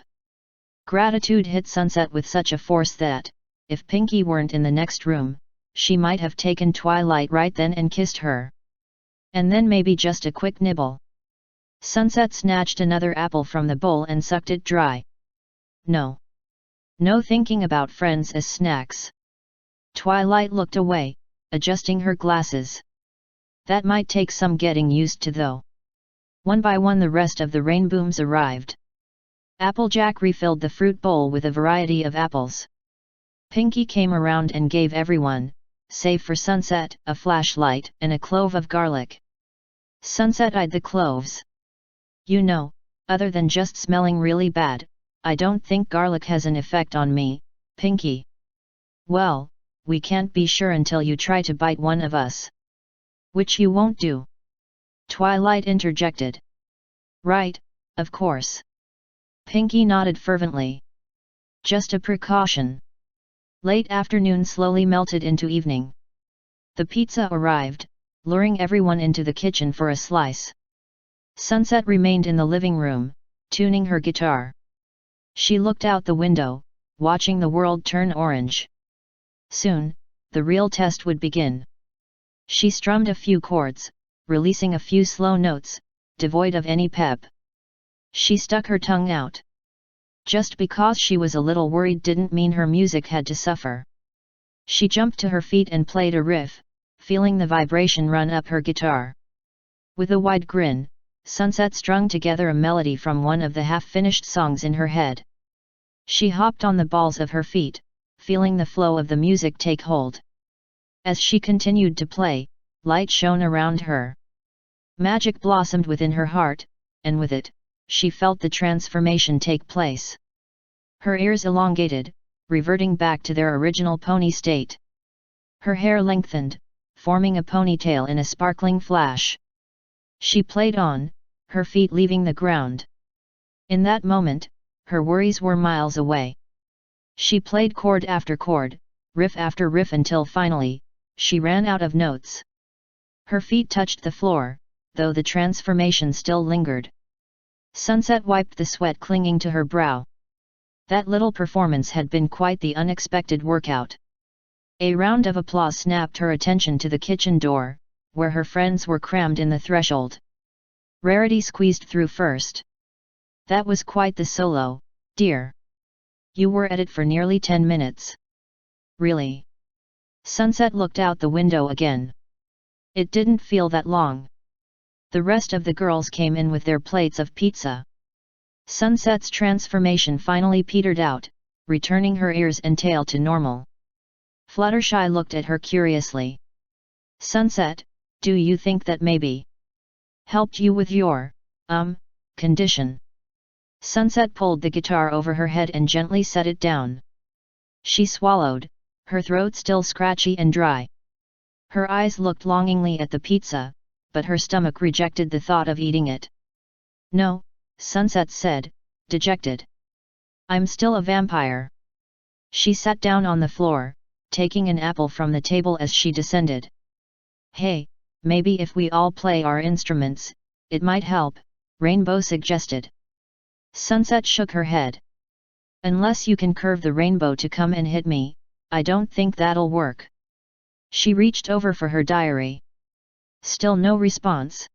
Gratitude hit Sunset with such a force that, if Pinky weren't in the next room, she might have taken Twilight right then and kissed her. And then maybe just a quick nibble. Sunset snatched another apple from the bowl and sucked it dry. No. No thinking about friends as snacks. Twilight looked away, adjusting her glasses. That might take some getting used to though. One by one the rest of the rainbooms arrived. Applejack refilled the fruit bowl with a variety of apples. Pinky came around and gave everyone, save for Sunset, a flashlight and a clove of garlic. Sunset eyed the cloves. You know, other than just smelling really bad, I don't think garlic has an effect on me, Pinky. Well, we can't be sure until you try to bite one of us. Which you won't do. Twilight interjected. Right, of course. Pinky nodded fervently. Just a precaution. Late afternoon slowly melted into evening. The pizza arrived, luring everyone into the kitchen for a slice. Sunset remained in the living room, tuning her guitar. She looked out the window, watching the world turn orange. Soon, the real test would begin. She strummed a few chords, releasing a few slow notes, devoid of any pep. She stuck her tongue out. Just because she was a little worried didn't mean her music had to suffer. She jumped to her feet and played a riff, feeling the vibration run up her guitar. With a wide grin, Sunset strung together a melody from one of the half-finished songs in her head. She hopped on the balls of her feet, feeling the flow of the music take hold. As she continued to play, light shone around her. Magic blossomed within her heart, and with it, she felt the transformation take place. Her ears elongated, reverting back to their original pony state. Her hair lengthened, forming a ponytail in a sparkling flash. She played on, her feet leaving the ground. In that moment, her worries were miles away. She played chord after chord, riff after riff until finally, she ran out of notes. Her feet touched the floor, though the transformation still lingered. Sunset wiped the sweat clinging to her brow. That little performance had been quite the unexpected workout. A round of applause snapped her attention to the kitchen door, where her friends were crammed in the threshold. Rarity squeezed through first. That was quite the solo, dear. You were at it for nearly 10 minutes. Really? Sunset looked out the window again. It didn't feel that long. The rest of the girls came in with their plates of pizza. Sunset's transformation finally petered out, returning her ears and tail to normal. Fluttershy looked at her curiously. Sunset, do you think that maybe helped you with your, condition? Sunset pulled the guitar over her head and gently set it down. She swallowed, her throat still scratchy and dry. Her eyes looked longingly at the pizza, but her stomach rejected the thought of eating it. No, Sunset said, dejected. I'm still a vampire. She sat down on the floor, taking an apple from the table as she descended. Hey, maybe if we all play our instruments, it might help, Rainbow suggested. Sunset shook her head. Unless you can curve the rainbow to come and hit me, I don't think that'll work. She reached over for her diary. Still no response.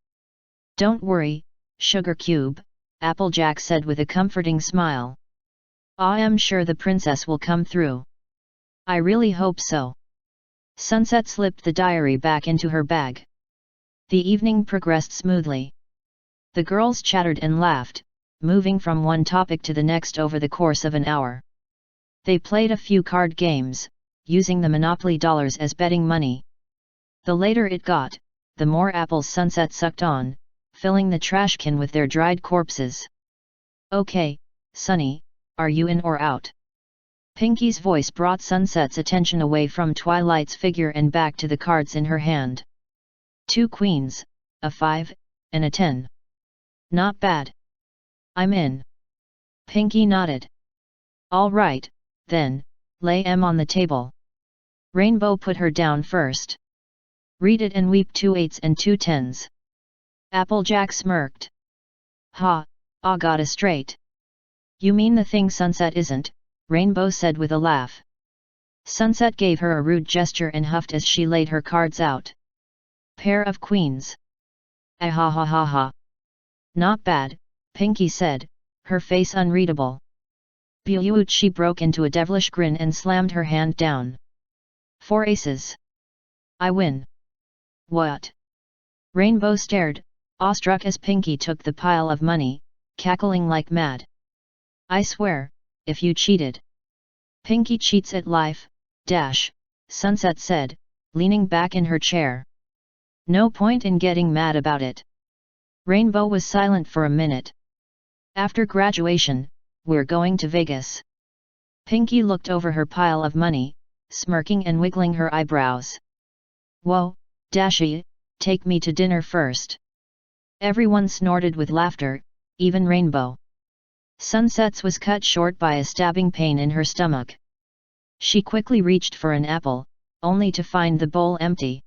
Don't worry, Sugar Cube, Applejack said with a comforting smile. I am sure the princess will come through. I really hope so. Sunset slipped the diary back into her bag. The evening progressed smoothly. The girls chattered and laughed, moving from one topic to the next over the course of an hour. They played a few card games, using the Monopoly dollars as betting money. The later it got, the more apples Sunset sucked on, filling the trash can with their dried corpses. Okay, Sunny, are you in or out? Pinky's voice brought Sunset's attention away from Twilight's figure and back to the cards in her hand. 2 queens, a 5, and a 10. Not bad. I'm in. Pinky nodded. All right, then, lay 'em on the table. Rainbow put her down first. Read it and weep 2 8s and 2 10s. Applejack smirked. Ha, I got a straight. You mean the thing Sunset isn't, Rainbow said with a laugh. Sunset gave her a rude gesture and huffed as she laid her cards out. Pair of queens. Ah ha ha ha ha. Not bad, Pinky said, her face unreadable. Beaut, she broke into a devilish grin and slammed her hand down. 4 aces. I win. What? Rainbow stared, awestruck as Pinky took the pile of money, cackling like mad. I swear, if you cheated. Pinky cheats at life, dash, Sunset said, leaning back in her chair. No point in getting mad about it. Rainbow was silent for a minute. After graduation, we're going to Vegas. Pinky looked over her pile of money, smirking and wiggling her eyebrows. Whoa, Dashy, take me to dinner first. Everyone snorted with laughter, even Rainbow. Sunset's was cut short by a stabbing pain in her stomach. She quickly reached for an apple, only to find the bowl empty.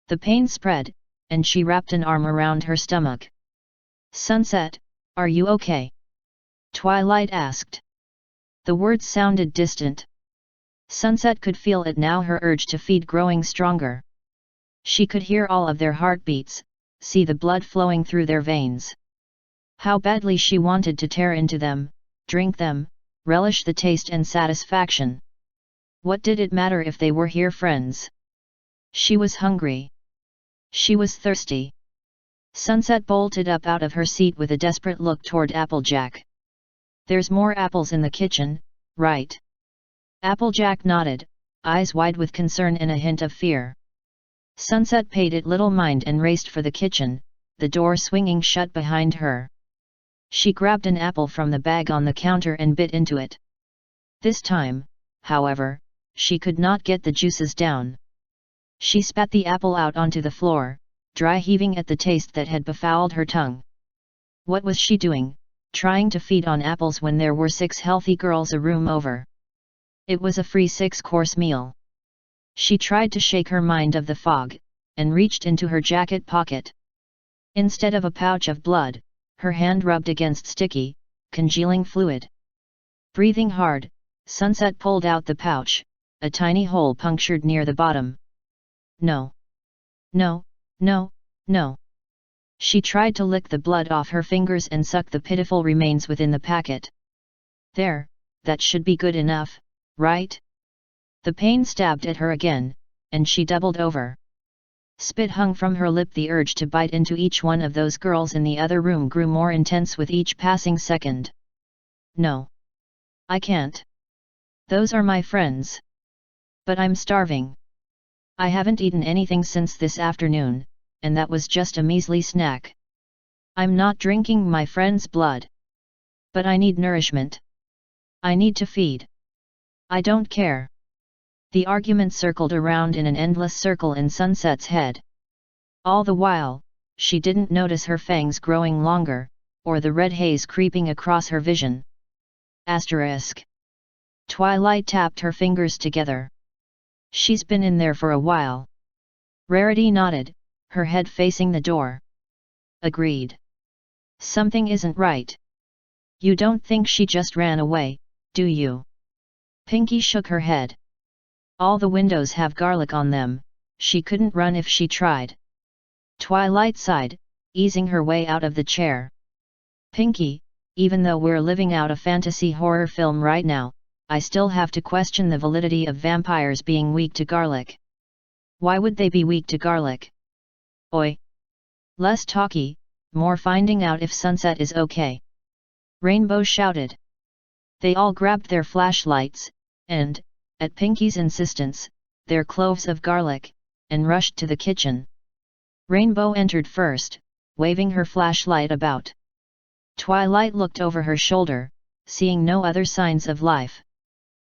The pain spread, and she wrapped an arm around her stomach. Sunset, are you okay? Twilight asked. The words sounded distant. Sunset could feel it now, her urge to feed growing stronger. She could hear all of their heartbeats, see the blood flowing through their veins. How badly she wanted to tear into them, drink them, relish the taste and satisfaction. What did it matter if they were her friends? She was hungry. She was thirsty. Sunset bolted up out of her seat with a desperate look toward Applejack. There's more apples in the kitchen, right? Applejack nodded, eyes wide with concern and a hint of fear. Sunset paid it little mind and raced for the kitchen, the door swinging shut behind her. She grabbed an apple from the bag on the counter and bit into it. This time, however, she could not get the juices down. She spat the apple out onto the floor, dry heaving at the taste that had befouled her tongue. What was she doing, trying to feed on apples when there were 6 healthy girls a room over? It was a free 6-course meal. She tried to shake her mind of the fog, and reached into her jacket pocket. Instead of a pouch of blood, her hand rubbed against sticky, congealing fluid. Breathing hard, Sunset pulled out the pouch, a tiny hole punctured near the bottom. No. No, no, no. She tried to lick the blood off her fingers and suck the pitiful remains within the packet. There, that should be good enough, right? The pain stabbed at her again, and she doubled over. Spit hung from her lip. The urge to bite into each one of those girls in the other room grew more intense with each passing second. No. I can't. Those are my friends. But I'm starving. I haven't eaten anything since this afternoon, and that was just a measly snack. I'm not drinking my friend's blood. But I need nourishment. I need to feed. I don't care. The argument circled around in an endless circle in Sunset's head. All the while, she didn't notice her fangs growing longer, or the red haze creeping across her vision. Asterisk. Twilight tapped her fingers together. She's been in there for a while. Rarity nodded, her head facing the door. Agreed. Something isn't right. You don't think she just ran away, do you? Pinky shook her head. All the windows have garlic on them, she couldn't run if she tried. Twilight sighed, easing her way out of the chair. Pinky, even though we're living out a fantasy horror film right now, I still have to question the validity of vampires being weak to garlic. Why would they be weak to garlic? Oi! Less talky, more finding out if Sunset is okay. Rainbow shouted. They all grabbed their flashlights, and, at Pinky's insistence, their cloves of garlic, and rushed to the kitchen. Rainbow entered first, waving her flashlight about. Twilight looked over her shoulder, seeing no other signs of life.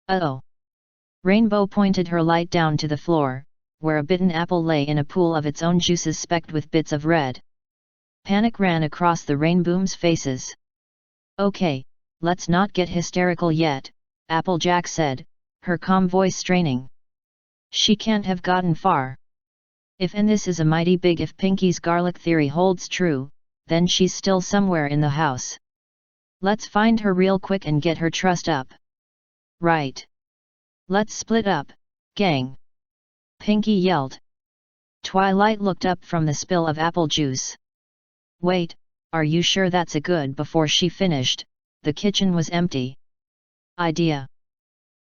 Uh-oh! Rainbow pointed her light down to the floor, where a bitten apple lay in a pool of its own juices specked with bits of red. Panic ran across the Rainbow's faces. Okay, let's not get hysterical yet, Applejack said, her calm voice straining. She can't have gotten far. And this is a mighty big if Pinky's garlic theory holds true, then she's still somewhere in the house. Let's find her real quick and get her trussed up. Right. Let's split up, gang. Pinky yelled. Twilight looked up from the spill of apple juice. Wait, are you sure that's a good? Before she finished, the kitchen was empty. Idea.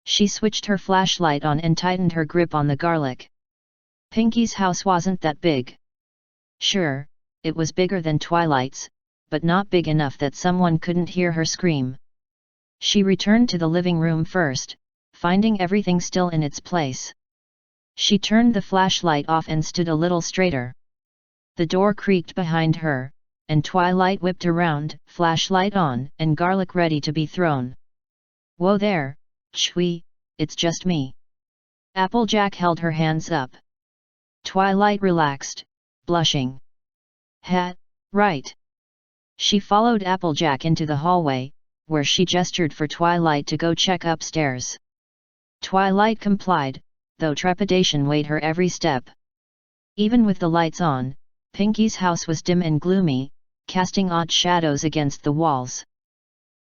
She switched her flashlight on and tightened her grip on the garlic. Pinky's house wasn't that big. Sure, it was bigger than Twilight's, but not big enough that someone couldn't hear her scream. She returned to the living room first, finding everything still in its place. She turned the flashlight off and stood a little straighter. The door creaked behind her, and Twilight whipped around, flashlight on and garlic ready to be thrown. Whoa there, Chui, it's just me. Applejack held her hands up. Twilight relaxed, blushing. Right. She followed Applejack into the hallway, where she gestured for Twilight to go check upstairs. Twilight complied, though trepidation weighed her every step. Even with the lights on, Pinky's house was dim and gloomy, casting odd shadows against the walls.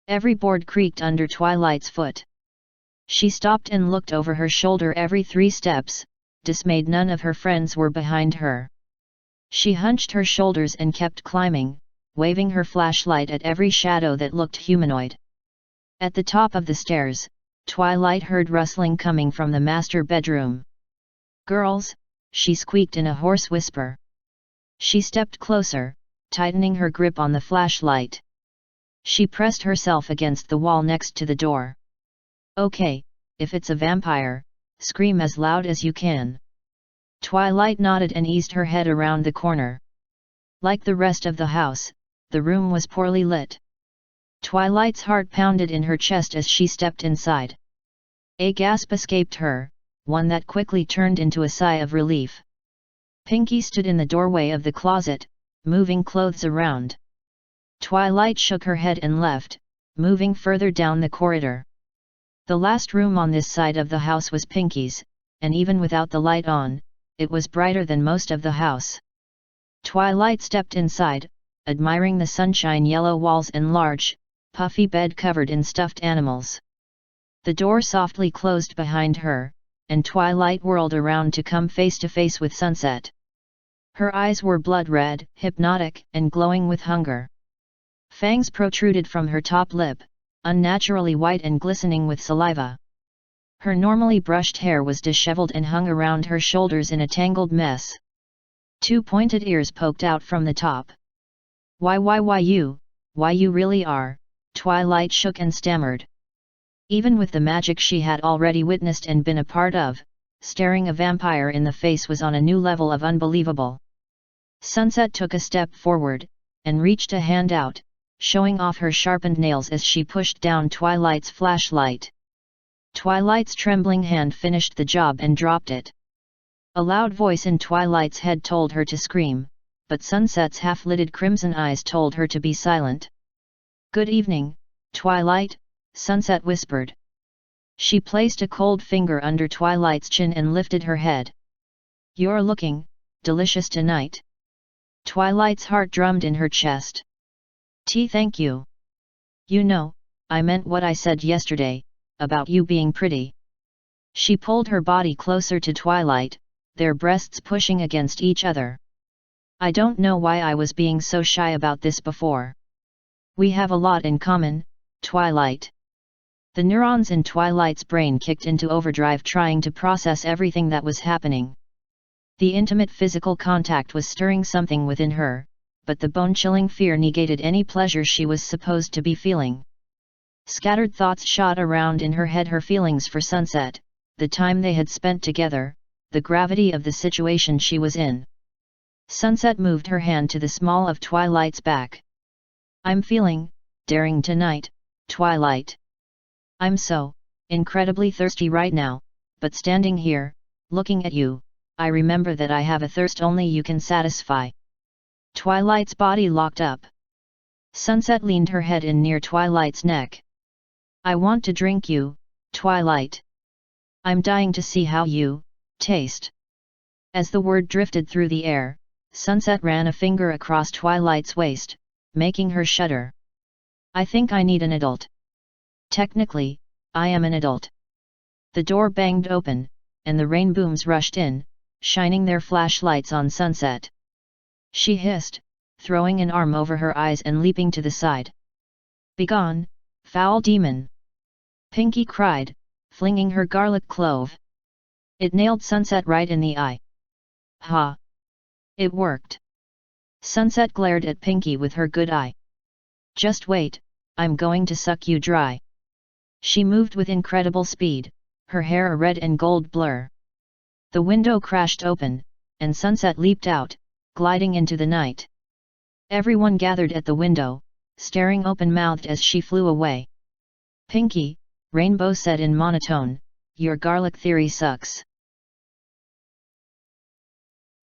Every board creaked under Twilight's foot. She stopped and looked over her shoulder every 3 steps, dismayed none of her friends were behind her. She hunched her shoulders and kept climbing, waving her flashlight at every shadow that looked humanoid. At the top of the stairs, Twilight heard rustling coming from the master bedroom. Girls, she squeaked in a hoarse whisper. She stepped closer, tightening her grip on the flashlight. She pressed herself against the wall next to the door. Okay, if it's a vampire, scream as loud as you can. Twilight nodded and eased her head around the corner. Like the rest of the house, the room was poorly lit. Twilight's heart pounded in her chest as she stepped inside. A gasp escaped her, one that quickly turned into a sigh of relief. Pinky stood in the doorway of the closet, moving clothes around. Twilight shook her head and left, moving further down the corridor. The last room on this side of the house was Pinky's, and even without the light on, it was brighter than most of the house. Twilight stepped inside, admiring the sunshine yellow walls and large, puffy bed covered in stuffed animals. The door softly closed behind her, and Twilight whirled around to come face to face with Sunset. Her eyes were blood red, hypnotic, and glowing with hunger. Fangs protruded from her top lip, unnaturally white and glistening with saliva. Her normally brushed hair was disheveled and hung around her shoulders in a tangled mess. Two pointed ears poked out from the top. Why you really are," Twilight shook and stammered. Even with the magic she had already witnessed and been a part of, staring a vampire in the face was on a new level of unbelievable. Sunset took a step forward, and reached a hand out, showing off her sharpened nails as she pushed down Twilight's flashlight. Twilight's trembling hand finished the job and dropped it. A loud voice in Twilight's head told her to scream, but Sunset's half-lidded crimson eyes told her to be silent. "Good evening, Twilight," Sunset whispered. She placed a cold finger under Twilight's chin and lifted her head. "You're looking delicious tonight." Twilight's heart drummed in her chest. Thank you. You know, I meant what I said yesterday, about you being pretty." She pulled her body closer to Twilight, their breasts pushing against each other. "I don't know why I was being so shy about this before. We have a lot in common, Twilight." The neurons in Twilight's brain kicked into overdrive trying to process everything that was happening. The intimate physical contact was stirring something within her, but the bone-chilling fear negated any pleasure she was supposed to be feeling. Scattered thoughts shot around in her head, her feelings for Sunset, the time they had spent together, the gravity of the situation she was in. Sunset moved her hand to the small of Twilight's back. "I'm feeling daring tonight, Twilight. I'm so incredibly thirsty right now, but standing here, looking at you, I remember that I have a thirst only you can satisfy." Twilight's body locked up. Sunset leaned her head in near Twilight's neck. "I want to drink you, Twilight. I'm dying to see how you taste." As the word drifted through the air, Sunset ran a finger across Twilight's waist, making her shudder. "I think I need an adult. Technically, I am an adult." The door banged open, and the rain booms rushed in, shining their flashlights on Sunset. She hissed, throwing an arm over her eyes and leaping to the side. "Begone, foul demon!" Pinky cried, flinging her garlic clove. It nailed Sunset right in the eye. "Ha! It worked!" Sunset glared at Pinky with her good eye. "Just wait, I'm going to suck you dry." She moved with incredible speed, her hair a red and gold blur. The window crashed open, and Sunset leaped out, gliding into the night. Everyone gathered at the window, staring open-mouthed as she flew away. "Pinky," Rainbow said in monotone, "your garlic theory sucks."